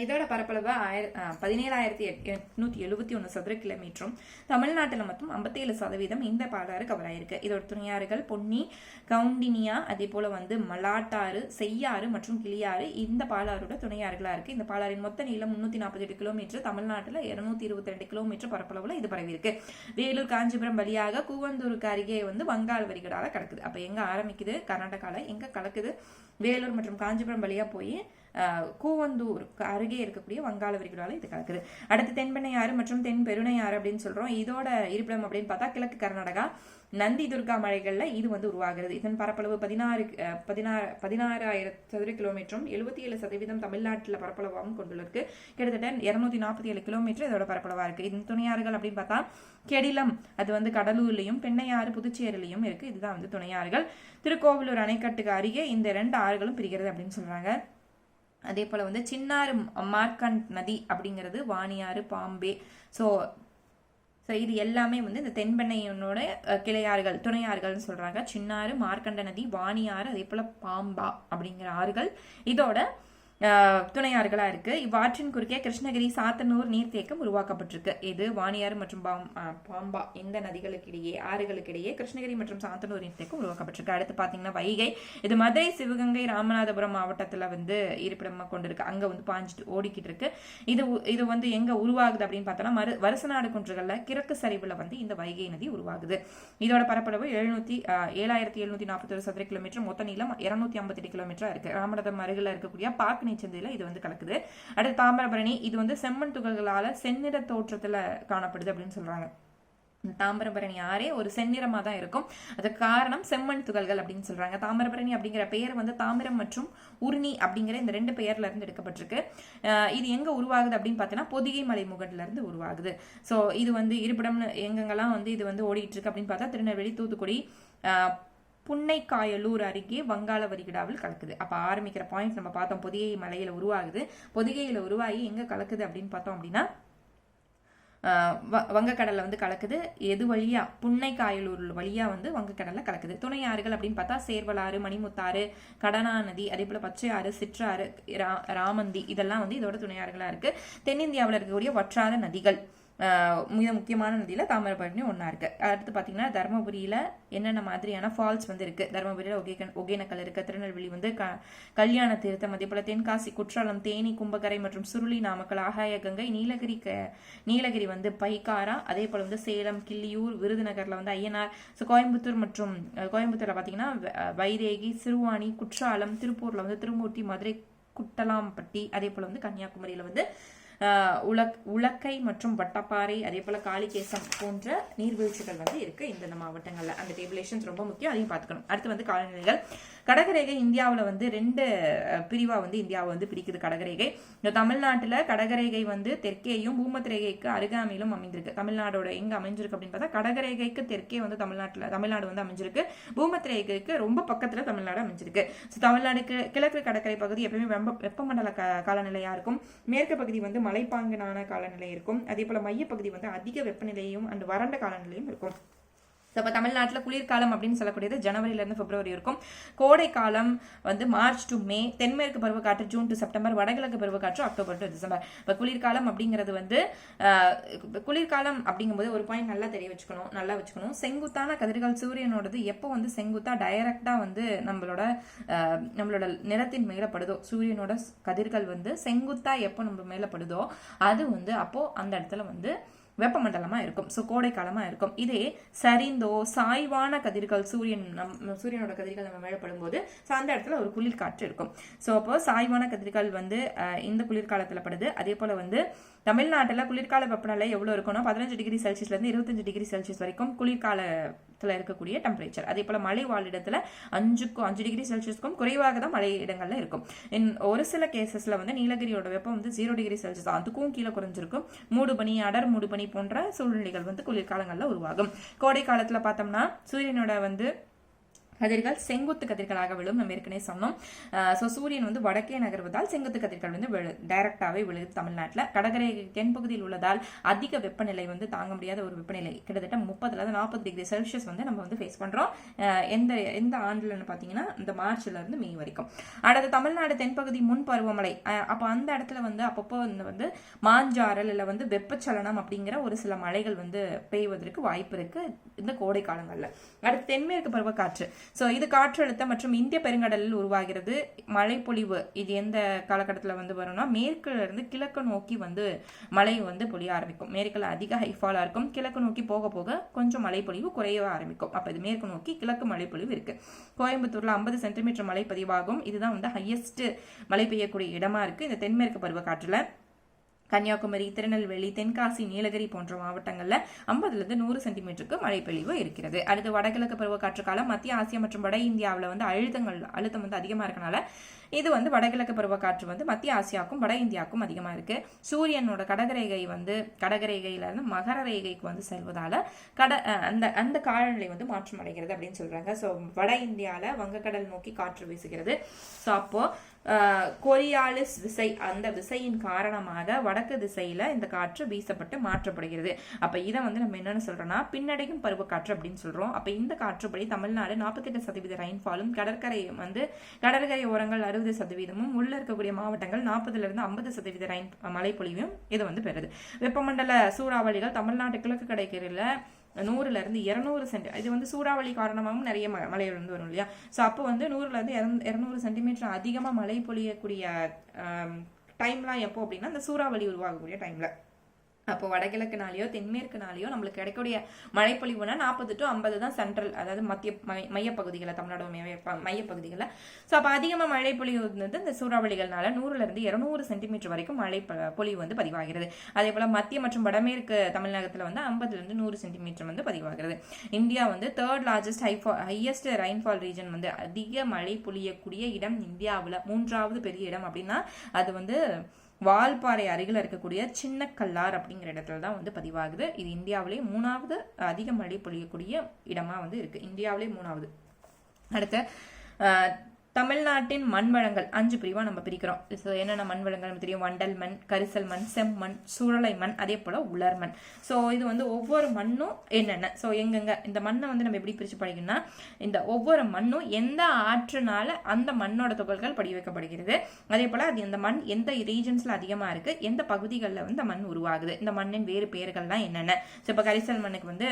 இதோட பரப்பளவு 17,871 சதுர கிலோமீட்டரும். தமிழ்நாட்டில் மொத்தம் 57% இந்த பாலாறு கவர் ஆயிருக்கு. இதோட துணையாறுகள் பொன்னி, கவுண்டினியா, அதே போல வந்து மலாட்டாறு, செய்யாறு மற்றும் கிளியாறு இந்த பாலாறோட துணையாறுகளா இருக்கு. இந்த பாலாறின் மொத்த நீளம் 348 கிலோமீட்டர். தமிழ்நாட்டில் 222 கிலோமீட்டர் பரப்பளவுல இது பரவி இருக்கு. வேலூர் காஞ்சிபுரம் வழியாக கூவந்தூருக்கு அருகே வந்து வங்காள விரிகுடால கிடக்குது. அப்ப எங்க ஆரம்பிக்குது, கர்நாடகால எங்க கலக்குது, வேலூர் மற்றும் காஞ்சிபுரம் வழியா போய் கூவந்தூர் அருகே இருக்கக்கூடிய வங்காள விரிகுடால இது கலக்குது. அடுத்து தென்பெண்ணையாறு மற்றும் தென் பெருணையாறு அப்படின்னு சொல்றோம். இதோட இருப்பிடம் அப்படின்னு பார்த்தா கிழக்கு கர்நாடகா நந்தி துர்கா மலைகள்ல இது வந்து உருவாகிறது. இதன் பரப்பளவு 16,000 சதுர கிலோமீட்டரும். 77% தமிழ்நாட்டில் பரப்பளவாகவும் கொண்டுள்ளது. கிட்டத்தட்ட 247 கிலோமீட்டர் இதோட பரப்பளவா இருக்கு. இதன் துணையாறுகள் அப்படின்னு பார்த்தா கெடிலம், அது வந்து கடலூர்லயும், பெண்ணையாறு புதுச்சேரியிலையும் இருக்கு. இதுதான் வந்து துணையாறுகள். திருக்கோவிலூர் அணைக்கட்டுக்கு அருகே இந்த 2 ஆறுகளும் பிரிகிறது அப்படின்னு சொல்றாங்க. அதே போல வந்து சின்னாறு மார்க்கண்ட் நதி அப்படிங்கிறது வாணியாறு, பாம்பே. ஸோ இது எல்லாமே வந்து இந்த தென்பெண்ணையோட கிளையாறுகள், துணையாறுகள்னு சொல்றாங்க. சின்னாறு, மார்க்கண்ட நதி, வாணியாறு, அதே போல பாம்பா அப்படிங்கிற ஆறுகள் இதோட துணையாறுகளா இருக்கு. இவ்வாற்றின் குறுக்கே கிருஷ்ணகிரி சாத்தனூர் நீர்த்தேக்கம் உருவாக்கப்பட்டிருக்கு. இது வாணியாறு மற்றும் பாம்பா இந்த நதிகளுக்கு இடையே, ஆறுகளுக்கு இடையே கிருஷ்ணகிரி மற்றும் சாத்தனூர் நீர்த்தேக்கம் உருவாக்கப்பட்டிருக்கு. அடுத்து பாத்தீங்கன்னா வைகை, இது மதுரை, சிவகங்கை, ராமநாதபுரம் மாவட்டத்துல வந்து இருப்பிடமா கொண்டிருக்கு. அங்க வந்து பாஞ்சிட்டு ஓடிக்கிட்டு இருக்கு. இது வந்து எங்க உருவாகுது அப்படின்னு பார்த்தோம்னா வருசநாடு குன்றுகள்ல கிழக்கு சரிவுல வந்து இந்த வைகை நதி உருவாகுது. இதோட பரப்பளவு 7,741 சதுர கிலோமீட்டர், மொத்த நீளம் 258 கிலோமீட்டரா இருக்கு. ராமநாதபுரம் அருகில் இருக்கக்கூடிய பாக்கு நீச்சந்தில இது வந்து கலக்குது. அடுத்து தாமிரபரணி, இது வந்து செம்மண் துகள்களால செந்நிற தோற்றத்துல காணப்படுது அப்படின்னு சொல்றாங்க. தாமிரபரணி ஆறே ஒரு செந்நிறமா தான் இருக்கும். அதுக்கு காரணம் செம்மண் துகள்கள் அப்படின்னு சொல்றாங்க. தாமிரபரணி அப்படிங்கிற பெயர் வந்து தாமிரம் மற்றும் உருணி அப்படிங்கிற இந்த 2 பெயர்ல இருந்து எடுக்கப்பட்டிருக்கு. இது எங்க உருவாகுது அப்படின்னு பார்த்தீங்கன்னா பொதிகை மலை முகட்டுல இருந்து உருவாகுது. சோ இது வந்து இருப்பிடம் எங்கெங்கெல்லாம் வந்து இது வந்து ஓடிட்டு இருக்கு அப்படின்னு பார்த்தா திருநெல்வேலி, தூத்துக்குடி, புன்னைக்காயலூர் அருகே வங்காள விரிகுடாவில் கலக்குது. அப்ப ஆரம்பிக்கிற பாயிண்ட் நம்ம பார்த்தோம், பொதிகை மலையில உருவாகுது. பொதிகையில உருவாகி எங்க கலக்குது அப்படின்னு பார்த்தோம் அப்படின்னா வங்கக்கடல்ல வந்து கலக்குது. எது வழியா, புன்னைக்காயலூர் வழியா வந்து வங்கக்கடல்ல கலக்குது. துணையாறுகள் அப்படின்னு பார்த்தா சேர்வலாறு, மணிமுத்தாறு, கடனா நதி, அதே போல பச்சையாறு, சிற்றாறு, ராமந்தி இதெல்லாம் வந்து இதோட துணையாறுகளா இருக்கு. தென்னிந்தியாவில் இருக்கக்கூடிய வற்றாத நதிகள் மிக முக்கியமான நதியில் தாமிரபரணி ஒன்றா இருக்குது. அடுத்து பார்த்தீங்கன்னா தருமபுரியில் என்னென்ன மாதிரியான ஃபால்ஸ் வந்து இருக்குது. தருமபுரியில் ஒகேனக்கல் இருக்குது. திருநெல்வேலி வந்து கல்யாண தீர்த்தம், அதே போல் தென்காசி, குற்றாலம், தேனி, கும்பகரை மற்றும் சுருளி, நாமக்கல், ஆகாய கங்கை, நீலகிரி வந்து பைக்காரா, அதே போல் வந்து சேலம், கிள்ளியூர், விருதுநகரில் வந்து ஐயனார், ஸோ கோயம்புத்தூர் மற்றும் கோயம்புத்தூரில் பார்த்தீங்கன்னா வைதேகி, சிறுவாணி, குற்றாலம், திருப்பூரில் வந்து திருமூர்த்தி, மதுரை குட்டலாம்பட்டி, அதே போல் வந்து கன்னியாகுமரியில் வந்து உலக்கை மற்றும் வட்டப்பாறை, அதே போல காளிகேசம் போன்ற நீர்வீழ்ச்சிகள் வந்து இருக்கு இந்த மாவட்டங்கள்ல. அந்த டேபிளேஷன்ஸ் ரொம்ப முக்கியம், அதையும் பார்த்துக்கணும். அடுத்து வந்து காலநிலைகள். கடகரேகை இந்தியாவில் வந்து 2 பிரிவா வந்து இந்தியாவை வந்து பிரிக்குது கடகரேகை. இந்த தமிழ்நாட்டில் கடகரேகை வந்து தெற்கேயும் பூமத்திரேகைக்கு அருகாமையிலும் அமைந்திருக்கு. தமிழ்நாடோட எங்க அமைஞ்சிருக்கு அப்படின்னு பார்த்தா கடகரேகைக்கு தெற்கே வந்து தமிழ்நாடு வந்து அமைஞ்சிருக்கு. பூமத்திரேகைக்கு ரொம்ப பக்கத்துல தமிழ்நாடு அமைஞ்சிருக்கு. தமிழ்நாடு கிழக்கு கடற்கரை பகுதி எப்பயுமே வெப்பமண்டல காலநிலையா இருக்கும். மேற்கு பகுதி வந்து மலைப்பாங்கனான காலநிலை இருக்கும். அதே போல மையப்பகுதி வந்து அதிக வெப்பநிலையும் அண்ட் வறண்ட காலநிலையும் இருக்கும். இப்போ தமிழ்நாட்டில் குளிர்காலம் அப்படின்னு சொல்லக்கூடியது ஜனவரியிலேருந்து பிப்ரவரி இருக்கும். கோடை காலம் வந்து மார்ச் டு மே, தென்மேற்கு பருவக்காற்று ஜூன் டு செப்டம்பர், வடகிழக்கு பருவக்காற்று அக்டோபர் டு டிசம்பர். இப்போ குளிர்காலம் அப்படிங்கிறது வந்து குளிர்காலம் அப்படிங்கும்போது ஒரு பாயிண்ட் நல்லா வச்சுக்கணும். செங்குத்தான கதிர்கள் சூரியனோடது எப்போ வந்து செங்குத்தா டைரக்டா வந்து நம்மளோட நிலத்தின் மேல படுதோ, சூரியனோட கதிர்கள் வந்து செங்குத்தா எப்போ நம்ம மேல படுதோ அது வந்து அப்போ அந்த இடத்துல வந்து வெப்பமண்டலமா இருக்கும். ஸோ கோடை காலமா இருக்கும். இதே சரிந்தோ சாய்வான கதிர்கள் சூரியனோட கதிர்கள் நம்ம மேலப்படும் போது அந்த இடத்துல ஒரு குளிர் காற்று இருக்கும். ஸோ அப்போ சாய்வான கதிர்கள் வந்து இந்த குளிர்காலத்துல படுது. அதே போல வந்து தமிழ்நாட்டில் குளிர்கால வெப்பநிலை எவ்வளோ இருக்குன்னா 15 டிகிரி செல்சியஸ்லேருந்து 25 டிகிரி செல்சியஸ் வரைக்கும் குளிர்காலத்தில் இருக்கக்கூடிய டெம்பரேச்சர். அதே போல் மழை வாழிடத்தில் 5 டிகிரி செல்சியஸ்க்கும் குறைவாக தான் மழை இடங்கள்ல இருக்கும். ஒரு சில கேசஸ்ல வந்து நீலகிரியோட வெப்பம் வந்து 0 டிகிரி செல்சியஸ் அதுக்கும் கீழே குறைஞ்சிருக்கும். மூடுபனி, அடர் மூடுபனி போன்ற சூழ்நிலைகள் வந்து குளிர்காலங்களில் உருவாகும். கோடை காலத்துல பார்த்தோம்னா சூரியனோட வந்து கதிர்கள் செங்குத்து கதிர்களாக விழும். நம்ம ஏற்கனவே சொன்னோம். ஸோ சூரியன் வந்து வடக்கே நகர்வதால் செங்குத்து கதிர்கள் வந்து டைரக்டாவே விழுது தமிழ்நாட்டில். கடற்கரை தென்பகுதியில் உள்ளதால் அதிக வெப்பநிலை வந்து தாங்க முடியாத ஒரு வெப்பநிலை கிட்டத்தட்ட 30-40 டிகிரி செல்சியஸ் வந்து நம்ம வந்து ஃபேஸ் பண்றோம். எந்த ஆண்டுலன்னு பார்த்தீங்கன்னா இந்த மார்ச்ல இருந்து மே வரைக்கும். அடுத்து தமிழ்நாடு தென்பகுதி முன் பருவமழை. அப்போ அந்த இடத்துல வந்து அப்பப்போ வந்து மாஞ்சாரல் இல்லை வந்து வெப்பச்சலனம் அப்படிங்கிற ஒரு சில மழைகள் வந்து பெய்வதற்கு வாய்ப்பு இருக்கு இந்த கோடை காலங்களில். அடுத்து தென்மேற்கு பருவக்காற்று. ஸோ இது காற்றழுத்தம் மற்றும் இந்திய பெருங்கடலில் உருவாகிறது. மழைப்பொழிவு இது எந்த காலகட்டத்தில் வந்து வரும்னா மேற்குல இருந்து கிழக்கு நோக்கி வந்து மழை வந்து பொழிய ஆரம்பிக்கும். மேற்குல அதிக ஹைஃபாலா இருக்கும். கிழக்கு நோக்கி போக போக கொஞ்சம் மழைப்பொழிவு குறைய ஆரம்பிக்கும். அப்போ இது மேற்கு நோக்கி கிழக்கு மழைப்பொழிவு இருக்கு. கோயம்புத்தூர்ல 50 சென்டிமீட்டர் மழை பதிவாகும். இதுதான் வந்து ஹையஸ்ட் மழை பெய்யக்கூடிய இடமா இருக்கு இந்த தென்மேற்கு பருவக்காற்றுல. கன்னியாகுமரி, திருநெல்வேலி, தென்காசி, நீலகிரி போன்ற மாவட்டங்களில் 50-100 சென்டிமீட்டருக்கு மழை பொழிவு இருக்கிறது. அடுத்து வடகிழக்கு பருவக்காற்று காலம். மத்திய ஆசியா மற்றும் வட இந்தியாவில் வந்து அழுத்தம் வந்து அதிகமாக இருக்கனால இது வந்து வடகிழக்கு பருவக்காற்று வந்து மத்திய ஆசியாவுக்கும் வட இந்தியாவுக்கும் அதிகமா இருக்கு. சூரியனோட கடகரேகையில இருந்து மகர ரேகைக்கு வந்து செல்வதால அந்த காலநிலை வந்து மாற்றம் அடைகிறது அப்படின்னு சொல்றாங்க. ஸோ வட இந்தியால வங்கக்கடல் நோக்கி காற்று வீசுகிறது. ஸோ அப்போ கொரியாலிஸ் விசை, அந்த விசையின் காரணமாக வடக்கு திசையில இந்த காற்று வீசப்பட்டு மாற்றப்படுகிறது. அப்ப இதை வந்து நம்ம என்னன்னு சொல்றோம்னா பின்னடையும் பருவக்காற்று அப்படின்னு சொல்றோம். அப்ப இந்த காற்றுப்படி தமிழ்நாடு 48% ரெயின்ஃபாலும், கடற்கரை ஓரங்கள் 60%, உள்ள இருக்கக்கூடிய மாவட்டங்கள் 40-50% மழை பொழிவும் இது வந்து பெறுது. வெப்பமண்டல சூறாவளிகள் தமிழ்நாட்டு கிழக்கு கடற்கரையில 100-200 சென்டி, இது வந்து சூறாவளி காரணமாகவும் நிறைய மழை வந்து வரும் இல்லையா. ஸோ அப்போ வந்து 100-200 சென்டிமீட்டர் அதிகமாக மழை பொழியக்கூடிய டைம்லாம் எப்போ அப்படின்னா இந்த சூறாவளி உருவாகக்கூடிய டைம்ல. அப்போ வடகிழக்குனாலேயோ தென்மேற்குனாலேயோ நம்மளுக்கு கிடைக்கக்கூடிய மழைப்பொழிவுனா 40-50 தான் சென்ட்ரல், அதாவது மையப்பகுதிகளில், தமிழ்நாடு மையப்பகுதிகளில். ஸோ அப்போ அதிகமாக மழைப்பொழிவு வந்து இந்த சூறாவளிகள்னால 100-200 சென்டிமீட்டர் வரைக்கும் மழை பொழிவு வந்து பதிவாகிறது. அதே போல மத்திய மற்றும் வடமேற்கு தமிழகத்தில் வந்து 50-100 சென்டிமீட்டர் வந்து பதிவாகிறது. இந்தியா வந்து 3rd largest highest rainfall region, வந்து அதிக மழை பொழியக்கூடிய இடம் இந்தியாவில் 3வது பெரிய இடம் அப்படின்னா அது வந்து வால்பாறை அருகில் இருக்கக்கூடிய சின்ன கல்லார் அப்படிங்கிற இடத்துல தான் வந்து பதிவாகுது. இது இந்தியாவிலே 3வது அதிக மழை பொழியக்கூடிய இடமா வந்து இருக்கு. இந்தியாவிலே 3வது. அடுத்து தமிழ்நாட்டின் மண் வளங்கள் 5 பிரிவா நம்ம பிரிக்கிறோம். ஸோ என்னென்ன மண் வளங்கள் நமக்கு தெரியும்? வண்டல் மண், கரிசல் மண், செம்மண், சுழலை மண், அதே போல உலர் மண். ஸோ இது வந்து ஒவ்வொரு மண்ணும் என்னென்ன, ஸோ எங்கெங்க இந்த மண்ணை வந்து நம்ம எப்படி பிரிச்சு படிக்கணும்னா, இந்த ஒவ்வொரு மண்ணும் எந்த ஆற்றுனால அந்த மண்ணோட துகள்கள் படி வைக்கப்படுகிறது, அதே போல அது இந்த மண் எந்த ரீஜன்ஸ்ல அதிகமா இருக்கு, எந்த பகுதிகளில் வந்து இந்த மண் உருவாகுது, இந்த மண்ணின் வேறு பெயர்கள்லாம் என்னென்ன. ஸோ இப்போ கரிசல் மண்ணுக்கு வந்து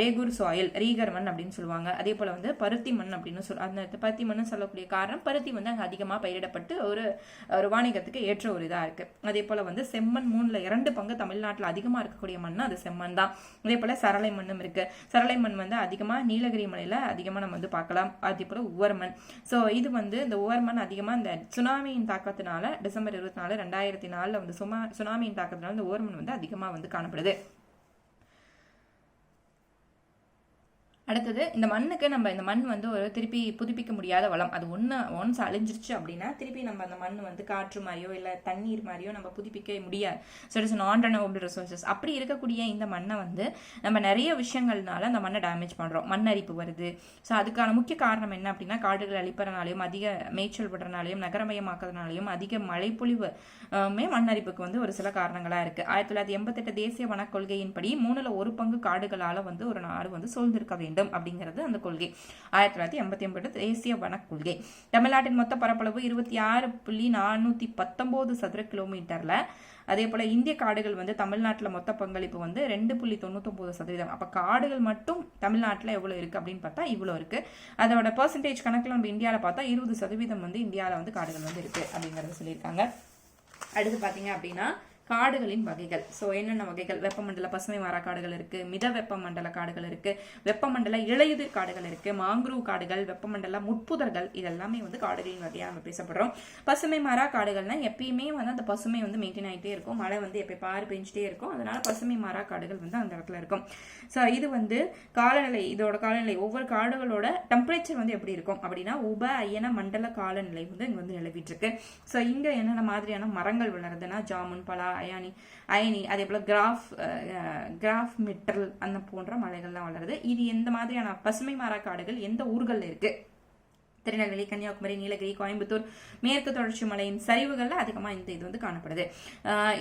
ரேகூர் சாயில், ரீகர் மண் அப்படின்னு சொல்லுவாங்க. அதே போல வந்து பருத்தி மண் அப்படின்னு அந்த பருத்தி மண் சொல்லக்கூடிய காரணம் பருத்தி வந்து அங்கே அதிகமாக பயிரிடப்பட்டு ஒரு வாணிகத்துக்கு ஏற்ற ஒரு இதாக இருக்கு. அதே போல வந்து செம்மண் 3ல் 2 பங்கு தமிழ்நாட்டில் அதிகமாக இருக்கக்கூடிய மண் அது செம்மண் தான். அதே போல சரளை மண்ணும் இருக்கு. சரளை மண் வந்து அதிகமாக நீலகிரி மலையில அதிகமாக நம்ம வந்து பார்க்கலாம். அதே போல உவர் மண். ஸோ இது வந்து இந்த உவர் மண் அதிகமாக இந்த சுனாமியின் தாக்கத்தினால டிசம்பர் 24, 2004 வந்து சுனாமியின் தாக்கத்தினால இந்த உவர் மண் வந்து அதிகமாக வந்து காணப்படுது. அடுத்தது இந்த மண்ணுக்கு நம்ம இந்த மண் வந்து ஒரு திருப்பி புதுப்பிக்க முடியாத வளம். அது ஒன்ஸ் அழிஞ்சிருச்சு அப்படின்னா திருப்பி நம்ம அந்த மண் வந்து காற்று மாதிரியோ இல்லை தண்ணீர் மாதிரியோ நம்ம புதுப்பிக்க முடியாது. ஸோ இட்ஸ் நான் ரெனியூவபிள் ரிசோர்சஸ். அப்படி இருக்கக்கூடிய இந்த மண்ணை வந்து நம்ம நிறைய விஷயங்கள்னால அந்த மண்ணை டேமேஜ் பண்ணுறோம். மண் அரிப்பு வருது. ஸோ அதுக்கான முக்கிய காரணம் என்ன அப்படின்னா, காடுகள் அழிப்பறனாலையும் அதிக மேய்ச்சல் விடுறனாலையும் நகரமயமாக்குறதுனாலையும் அதிக மழைப்பொழிவு மண் அரிப்புக்கு வந்து ஒரு சில காரணங்களாக இருக்குது. 1988 தேசிய வன கொள்கையின்படி 3ல் 1 பங்கு காடுகளால் வந்து ஒரு நாடு வந்து சூழ்ந்திருக்க வேண்டும் அப்படிங்கிறது அந்த கொள்கை. 1989 தேசிய வன கொள்கை. தமிழ்நாட்டின் மொத்த பரப்பளவு 26.419 சதுர கிலோமீட்டர்ல. அதே போல இந்திய காடுகள் வந்து தமிழ்நாட்டில் மொத்த பங்களிப்பு வந்து 2.99%. அப்ப காடுகள் மட்டும் தமிழ்நாட்டில் எவ்வளவு இருக்கு அப்படின்னு பார்த்தா இவ்வளவு இருக்கு. அதோட பெர்சன்டேஜ் கணக்குல நம்ம இந்தியாவில் பார்த்தா 20% வந்து இந்தியாவில் வந்து காடுகள் வந்து இருக்கு அப்படிங்கறத சொல்லியிருக்காங்க. அடுத்து பாத்தீங்க அப்படின்னா காடுகளின் வகைகள். ஸோ என்னென்ன வகைகள்? வெப்பமண்டல பசுமை மாறா காடுகள் இருக்கு, மித வெப்பமண்டல காடுகள் இருக்கு, வெப்பமண்டல இலையுதிர் காடுகள் இருக்கு, மாங்குரூவ் காடுகள், வெப்பமண்டல முட்புதர்கள், இதெல்லாமே வந்து காடுகளின் வகையா நம்ம பேசப்படுறோம். பசுமை மாறா காடுகள்னா எப்பயுமே வந்து அந்த பசுமை வந்து மெயின்டைன் ஆகிட்டே இருக்கும். மழை வந்து எப்போ பாரு பெஞ்சிட்டே இருக்கும். அதனால பசுமை மாறா காடுகள் வந்து அந்த இடத்துல இருக்கும். ஸோ இது வந்து காலநிலை, இதோட காலநிலை ஒவ்வொரு காடுகளோட டெம்பரேச்சர் வந்து எப்படி இருக்கும் அப்படின்னா, உப அயன மண்டல காலநிலை வந்து இங்க வந்து நிலவிட்டு இருக்கு. ஸோ இங்க என்னென்ன மாதிரியான மரங்கள் வளருதுன்னா, ஜாமுன், பலா, அயனி, அதே போல கிராஃப் மிட்டல் அந்த போன்ற மலைகள்லாம் வளருது. இது எந்த மாதிரியான பசுமை மாறா காடுகள் எந்த ஊர்கள்ல இருக்கு? திருநெல்வேலி, கன்னியாகுமரி, நீலகிரி, கோயம்புத்தூர், மேற்கு தொடர்ச்சி மலையின் சரிவுகள்ல அதிகமா இந்த இது வந்து காணப்படுது.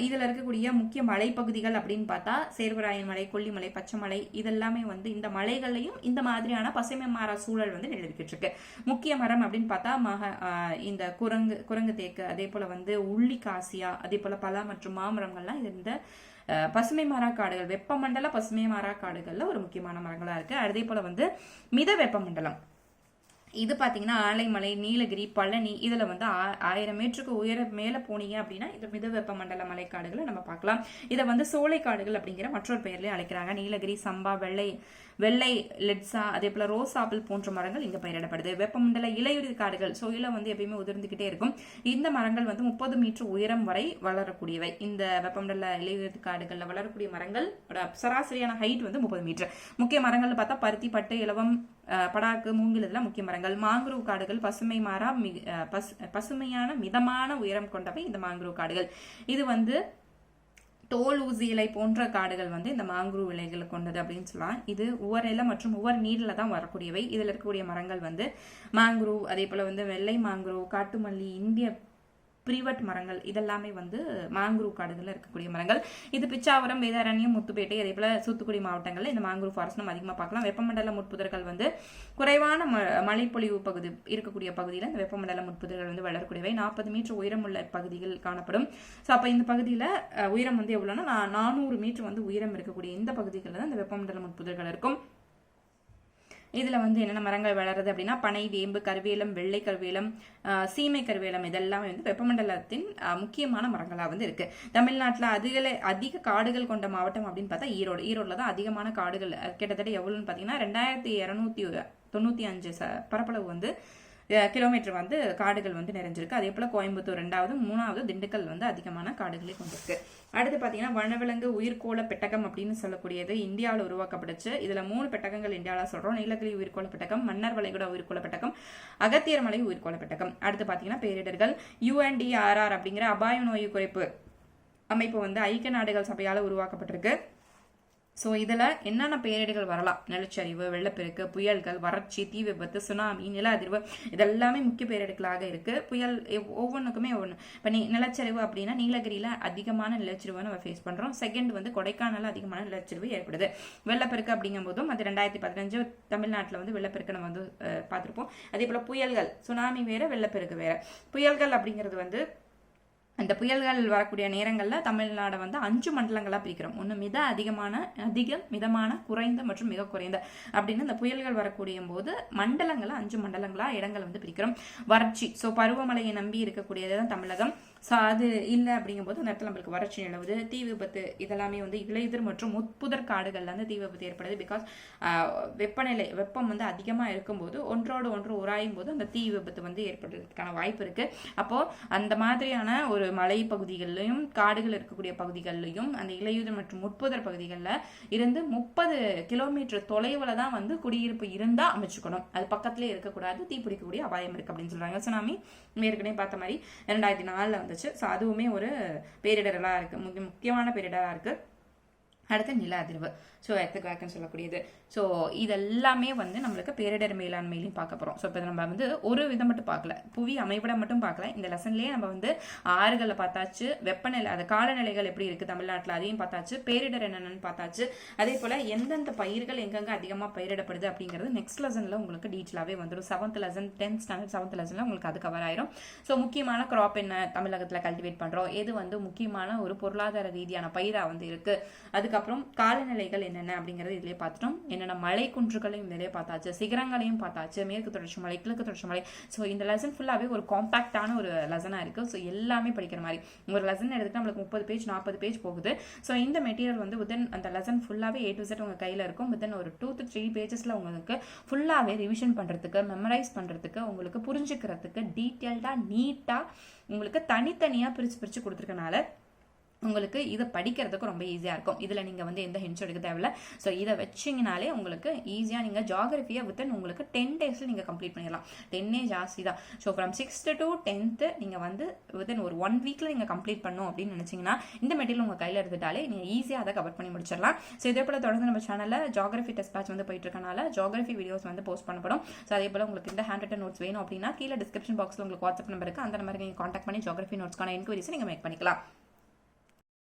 இதுல இருக்கக்கூடிய முக்கிய மலைப்பகுதிகள் அப்படின்னு பார்த்தா சேர்வராயன் மலை, கொல்லிமலை, பச்சைமலை, இதெல்லாமே வந்து இந்த மலைகள்லையும் இந்த மாதிரியான பசுமை மாறா சூழல் வந்து நிலவிக்கிட்டு இருக்கு. முக்கிய மரம் அப்படின்னு பார்த்தா இந்த குரங்கு தேக்கு, அதே போல வந்து உள்ளி காசியா, அதே போல பலா மற்றும் மாமரங்கள்லாம் இந்த பசுமை மாறா காடுகள், வெப்பமண்டல பசுமை மாறா காடுகள்ல ஒரு முக்கியமான மரங்களா இருக்கு. அதே போல வந்து மித வெப்பமண்டலம், இது பார்த்தீங்கன்னா ஆலைமலை, நீலகிரி, பழனி, இதில் வந்து 1000 மீட்டருக்கு உயர மேலே போனீங்க அப்படின்னா இந்த மித வெப்பமண்டல மலைக்காடுகளை நம்ம பார்க்கலாம். இதை வந்து சோலை காடுகள் அப்படிங்கிற மற்றொரு பெயர்லேயே அழைக்கிறாங்க. நீலகிரி, சம்பா, வெள்ளை லெட்ஸா, அதே போல ரோஸ் ஆப்பிள் போன்ற மரங்கள் இங்க பயிரிடப்படுது. வெப்பமண்டல இலையுதிர் காடுகள், ஸோ இலை வந்து எப்பயுமே உதிர்ந்துகிட்டே இருக்கும். இந்த மரங்கள் வந்து 30 மீட்டர் உயரம் வரை வளரக்கூடியவை. இந்த வெப்பமண்டல இலையுதிர் காடுகள்ல வளரக்கூடிய மரங்கள் சராசரியான ஹைட் வந்து 30 மீட்டர். முக்கிய மரங்கள் பார்த்தா பருத்தி, பட்டு, இலவம், படாக்கு, மூங்கில், இதெல்லாம் முக்கிய மரங்கள். மாங்குரூவ் காடுகள் பசுமை மாறா பசுமையான மிதமான உயரம் கொண்டவை இந்த மாங்குரூவ் காடுகள். இது வந்து தோல் ஊசி இலை போன்ற காடுகள் வந்து இந்த மாங்குரூவ் இலைகளை கொண்டது அப்படின்னு சொல்லலாம். இது உவர் இலை மற்றும் உவர் நீர்ல தான் வரக்கூடியவை. இதுல இருக்கக்கூடிய மரங்கள் வந்து மாங்குரூவ், அதே போல வந்து வெள்ளை மாங்குரூவ், காட்டுமல்லி, இந்திய பிரிவட் மரங்கள், இதெல்லாமே வந்து மாங்குரூவ் காடுகள்ல இருக்கக்கூடிய மரங்கள். இது பிச்சாவரம், வேதாரண்யம், முத்துப்பேட்டை, அதே போல தூத்துக்குடி மாவட்டங்கள்ல இந்த மாங்குரூவ் ஃபாரஸ்ட் நம்ம அதிகமா பார்க்கலாம். வெப்பமண்டல முட்புதர்கள் வந்து குறைவான மழைப்பொழிவு பகுதி இருக்கக்கூடிய பகுதியில் இந்த வெப்பமண்டல முட்புதர்கள் வந்து வளரக்கூடியவை. 40 மீட்டர் உயரம் உள்ள பகுதிகள் காணப்படும். ஸோ அப்போ இந்த பகுதியில் உயரம் வந்து எவ்வளோன்னா 400 மீட்டர் வந்து உயரம் இருக்கக்கூடிய இந்த பகுதிகளில் தான் இந்த வெப்பமண்டல முட்புதர்கள் இருக்கும். இதுல வந்து என்னென்ன மரங்கள் வளருது அப்படின்னா, பனை, வேம்பு, கருவேலம், வெள்ளை கருவேலம், சீமை கருவேலம், இதெல்லாமே வந்து வெப்பமண்டலத்தின் முக்கியமான மரங்களா வந்து இருக்கு. தமிழ்நாட்டில் அதிக காடுகள் கொண்ட மாவட்டம் அப்படின்னு பார்த்தா ஈரோடுல தான் அதிகமான காடுகள், கிட்டத்தட்ட எவ்வளவுன்னு பார்த்தீங்கன்னா 2295 பரப்பளவு வந்து கிலோமீட்டர் வந்து காடுகள் வந்து நிறைஞ்சிருக்கு. அதே போல கோயம்புத்தூர் 2வது, 3வது திண்டுக்கல் வந்து அதிகமான காடுகளை கொண்டிருக்கு. அடுத்து பாத்தீங்கன்னா வனவிலங்கு உயிர்கோள பெட்டகம் அப்படின்னு சொல்லக்கூடியது இந்தியாவில் உருவாக்கப்பட்டுச்சு. இதுல 3 பெட்டகங்கள் இந்தியாவில் சொல்றோம். நீலகிரி உயிர்கோள பெட்டகம், மன்னார் வளைகுடா உயிர்கோள பெட்டகம், அகத்தியர் மலை உயிர்கோள பெட்டகம். அடுத்து பாத்தீங்கன்னா பேரிடர்கள். UNDRR அப்படிங்கிற அபாய நோய் குறைப்பு அமைப்பு வந்து ஐக்கிய நாடுகள் சபையால உருவாக்கப்பட்டிருக்கு. ஸோ இதில் என்னென்ன பேரிடர்கள் வரலாம், நிலச்சரிவு, வெள்ளப்பெருக்கு, புயல்கள், வறட்சி, தீ விபத்து, சுனாமி, நில அதிர்வு, இதெல்லாமே முக்கிய பேரிடர்களாக இருக்குது. புயல் ஒவ்வொன்றுக்குமே ஒவ்வொன்று. இப்போ நிலச்சரிவு அப்படின்னா நீலகிரியில் அதிகமான நிலச்சரிவை நம்ம ஃபேஸ் பண்ணுறோம். செகண்ட் வந்து கொடைக்கானல் அதிகமான நிலச்சரிவு ஏற்படுது. வெள்ளப்பெருக்கு அப்படிங்கும் போதும் அது 2015 தமிழ்நாட்டில் வந்து வெள்ளப்பெருக்கு நம்ம வந்து பார்த்துருப்போம். அதே போல் புயல்கள், சுனாமி வேறு, வெள்ளப்பெருக்கு வேறு. புயல்கள் அப்படிங்கிறது வந்து அந்த புயல்கள் வரக்கூடிய நேரங்களில் தமிழ்நாடை வந்து 5 மண்டலங்களாக பிரிக்கிறோம். ஒன்று அதிகம், மிதமான, குறைந்த மற்றும் மிக குறைந்த அப்படின்னு இந்த புயல்கள் வரக்கூடிய போது மண்டலங்களை 5 மண்டலங்களாக இடங்கள் வந்து பிரிக்கிறோம். வறட்சி, ஸோ பருவமழையை நம்பி இருக்கக்கூடியது தான் தமிழகம். ஸோ அது இல்லை அப்படிங்கும்போது அந்த இடத்துல நம்மளுக்கு வறட்சி நிலவுது. தீ விபத்து இதெல்லாமே வந்து இலையுதிர் மற்றும் முட்புதர் காடுகளில் வந்து தீ விபத்து ஏற்படுது. பிகாஸ் வெப்பம் வந்து அதிகமாக இருக்கும்போது ஒன்றோடு ஒன்று உராயும் போது அந்த தீ விபத்து வந்து ஏற்படுறதுக்கான வாய்ப்பு இருக்குது. அப்போது அந்த மாதிரியான ஒரு மலை பகுதிகளிலையும் காடுகள் இருக்கக்கூடிய பகுதிகளிலையும் அந்த இலையுதிர் மற்றும் முட்புதர் பகுதிகளில் இருந்து 30 கிலோமீட்டர் தொலைவில் தான் வந்து குடியிருப்பு இருந்தால் அமைச்சுக்கணும். அது பக்கத்துலேயே இருக்கக்கூடாது, தீ பிடிக்கக்கூடிய அபாயம் இருக்குது அப்படின்னு சொல்கிறாங்க. சுனாமி ஏற்கனவே பார்த்த மாதிரி 2004 வந்துச்சு. ஸோ அதுவுமே ஒரு பேரிடரெல்லாம் இருக்குது, முக்கியமான பேரிடராக இருக்குது. அடுத்து நில அதிர்வு, ஸோ எர்த்குவேக்னு சொல்லக்கூடியது. ஸோ இதெல்லாமே வந்து நம்மளுக்கு பேரிடர் மேலாண்மையிலையும் பார்க்க போகிறோம். ஸோ இப்போ நம்ம வந்து ஒரு விதம் மட்டும் பார்க்கல, புவி அமைவிடம் மட்டும் பார்க்கல. இந்த லெசன்லேயே நம்ம வந்து ஆறுகளை பார்த்தாச்சு, வெப்பநிலை அது காலநிலைகள் எப்படி இருக்குது தமிழ்நாட்டில் அதையும் பார்த்தாச்சு, பேரிடர் என்னென்னு பார்த்தாச்சு. அதே போல் எந்தெந்த பயிர்கள் எங்கெங்கே அதிகமாக பயிரிடப்படுது அப்படிங்கிறது நெக்ஸ்ட் லெசனில் உங்களுக்கு டீட்டெயிலாகவே வந்துடும். 7th lesson 10th standard 7th லெசனில் உங்களுக்கு அது கவர் ஆயிரும். ஸோ முக்கியமான கிராப் என்ன தமிழகத்தில் கல்டிவேட் பண்ணுறோம், எது வந்து முக்கியமான ஒரு பொருளாதார ரீதியான பயிராக வந்து இருக்குது. அதுக்கப்புறம் காலநிலைகள் என்னென்ன அப்படிங்கிறது இதிலே பார்த்துட்டோம். என்னென்ன மலை குன்றுகளையும் இதிலே பார்த்தாச்சு, சிகரங்களையும் பார்த்தாச்சு, மேற்கு தொடர்ச்சி மலை, கிழக்கு தொடர்ச்சி மலை. ஸோ இந்த லெசன் ஃபுல்லாகவே ஒரு காம்பாக்டான ஒரு லெசனாக இருக்குது. ஸோ எல்லாமே படிக்கிற மாதிரி ஒரு லெசன் எடுத்துகிட்டு நம்மளுக்கு 30 பேஜ் 40 பேஜ் போகுது. ஸோ இந்த மெட்டீரியல் வந்து வித்தின் அந்த லெசன் ஃபுல்லாகவே A to Z உங்கள் கையில் இருக்கும். வித்தின் ஒரு 2 to 3 பேஜஸில் உங்களுக்கு ஃபுல்லாகவே ரிவிஷன் பண்ணுறதுக்கு, மெமரைஸ் பண்ணுறதுக்கு, உங்களுக்கு புரிஞ்சுக்கிறதுக்கு டீட்டெயில்டாக நீட்டாக உங்களுக்கு தனித்தனியாக பிரித்து கொடுத்துருக்கனால உங்களுக்கு இதை படிக்கிறதுக்கு ரொம்ப ஈஸியாக இருக்கும். இதில் நீங்கள் வந்து எந்த ஹிண்ட்ஸ் எடுக்க தேவையில்ல. ஸோ இதை வச்சிங்கனாலே உங்களுக்கு ஈஸியாக நீங்கள் ஜாகிரஃபியை வித்தின் உங்களுக்கு 10 டேஸில் நீங்கள் கம்ப்ளீட் பண்ணிடலாம். 10 ஜாஸ்தி தான். So from 6th to 10th நீங்கள் வந்து வித்தின் ஒரு 1 வீக்கில் நீங்கள் கம்ப்ளீட் பண்ணணும் அப்படின்னு நினச்சிங்கன்னா இந்த மெட்டீரியல் உங்கள் கையில் எடுத்துட்டாலே நீங்கள் ஈஸியாக அதை கவர் பண்ணி முடிச்சிடலாம். ஸோ இதே போல் தொடர்ந்து நம்ம சேனலில் ஜாகிரஃபி டெஸ்ட் பேட்ச் வந்து போயிட்டு இருக்கனால ஜாகிரஃபி வீடியோஸ் வந்து போஸ்ட் பண்ணப்படும். ஸோ அதே போல் உங்களுக்கு இந்த ஹேண்ட் ரிட்டன் நோட்ஸ் வேணும் அப்படின்னா கீழே டிஸ்கிரிப்ஷன் பாக்ஸில் உங்களுக்கு வாட்ஸ்அப் நம்பருக்கு அந்த நம்பருக்கு நீங்கள் கான்டாக்ட் பண்ணி ஜாகிரஃபி நோட்ஸ்க்கான என்கொயரிஸை நீங்கள் மேக் பண்ணிக்கலாம்.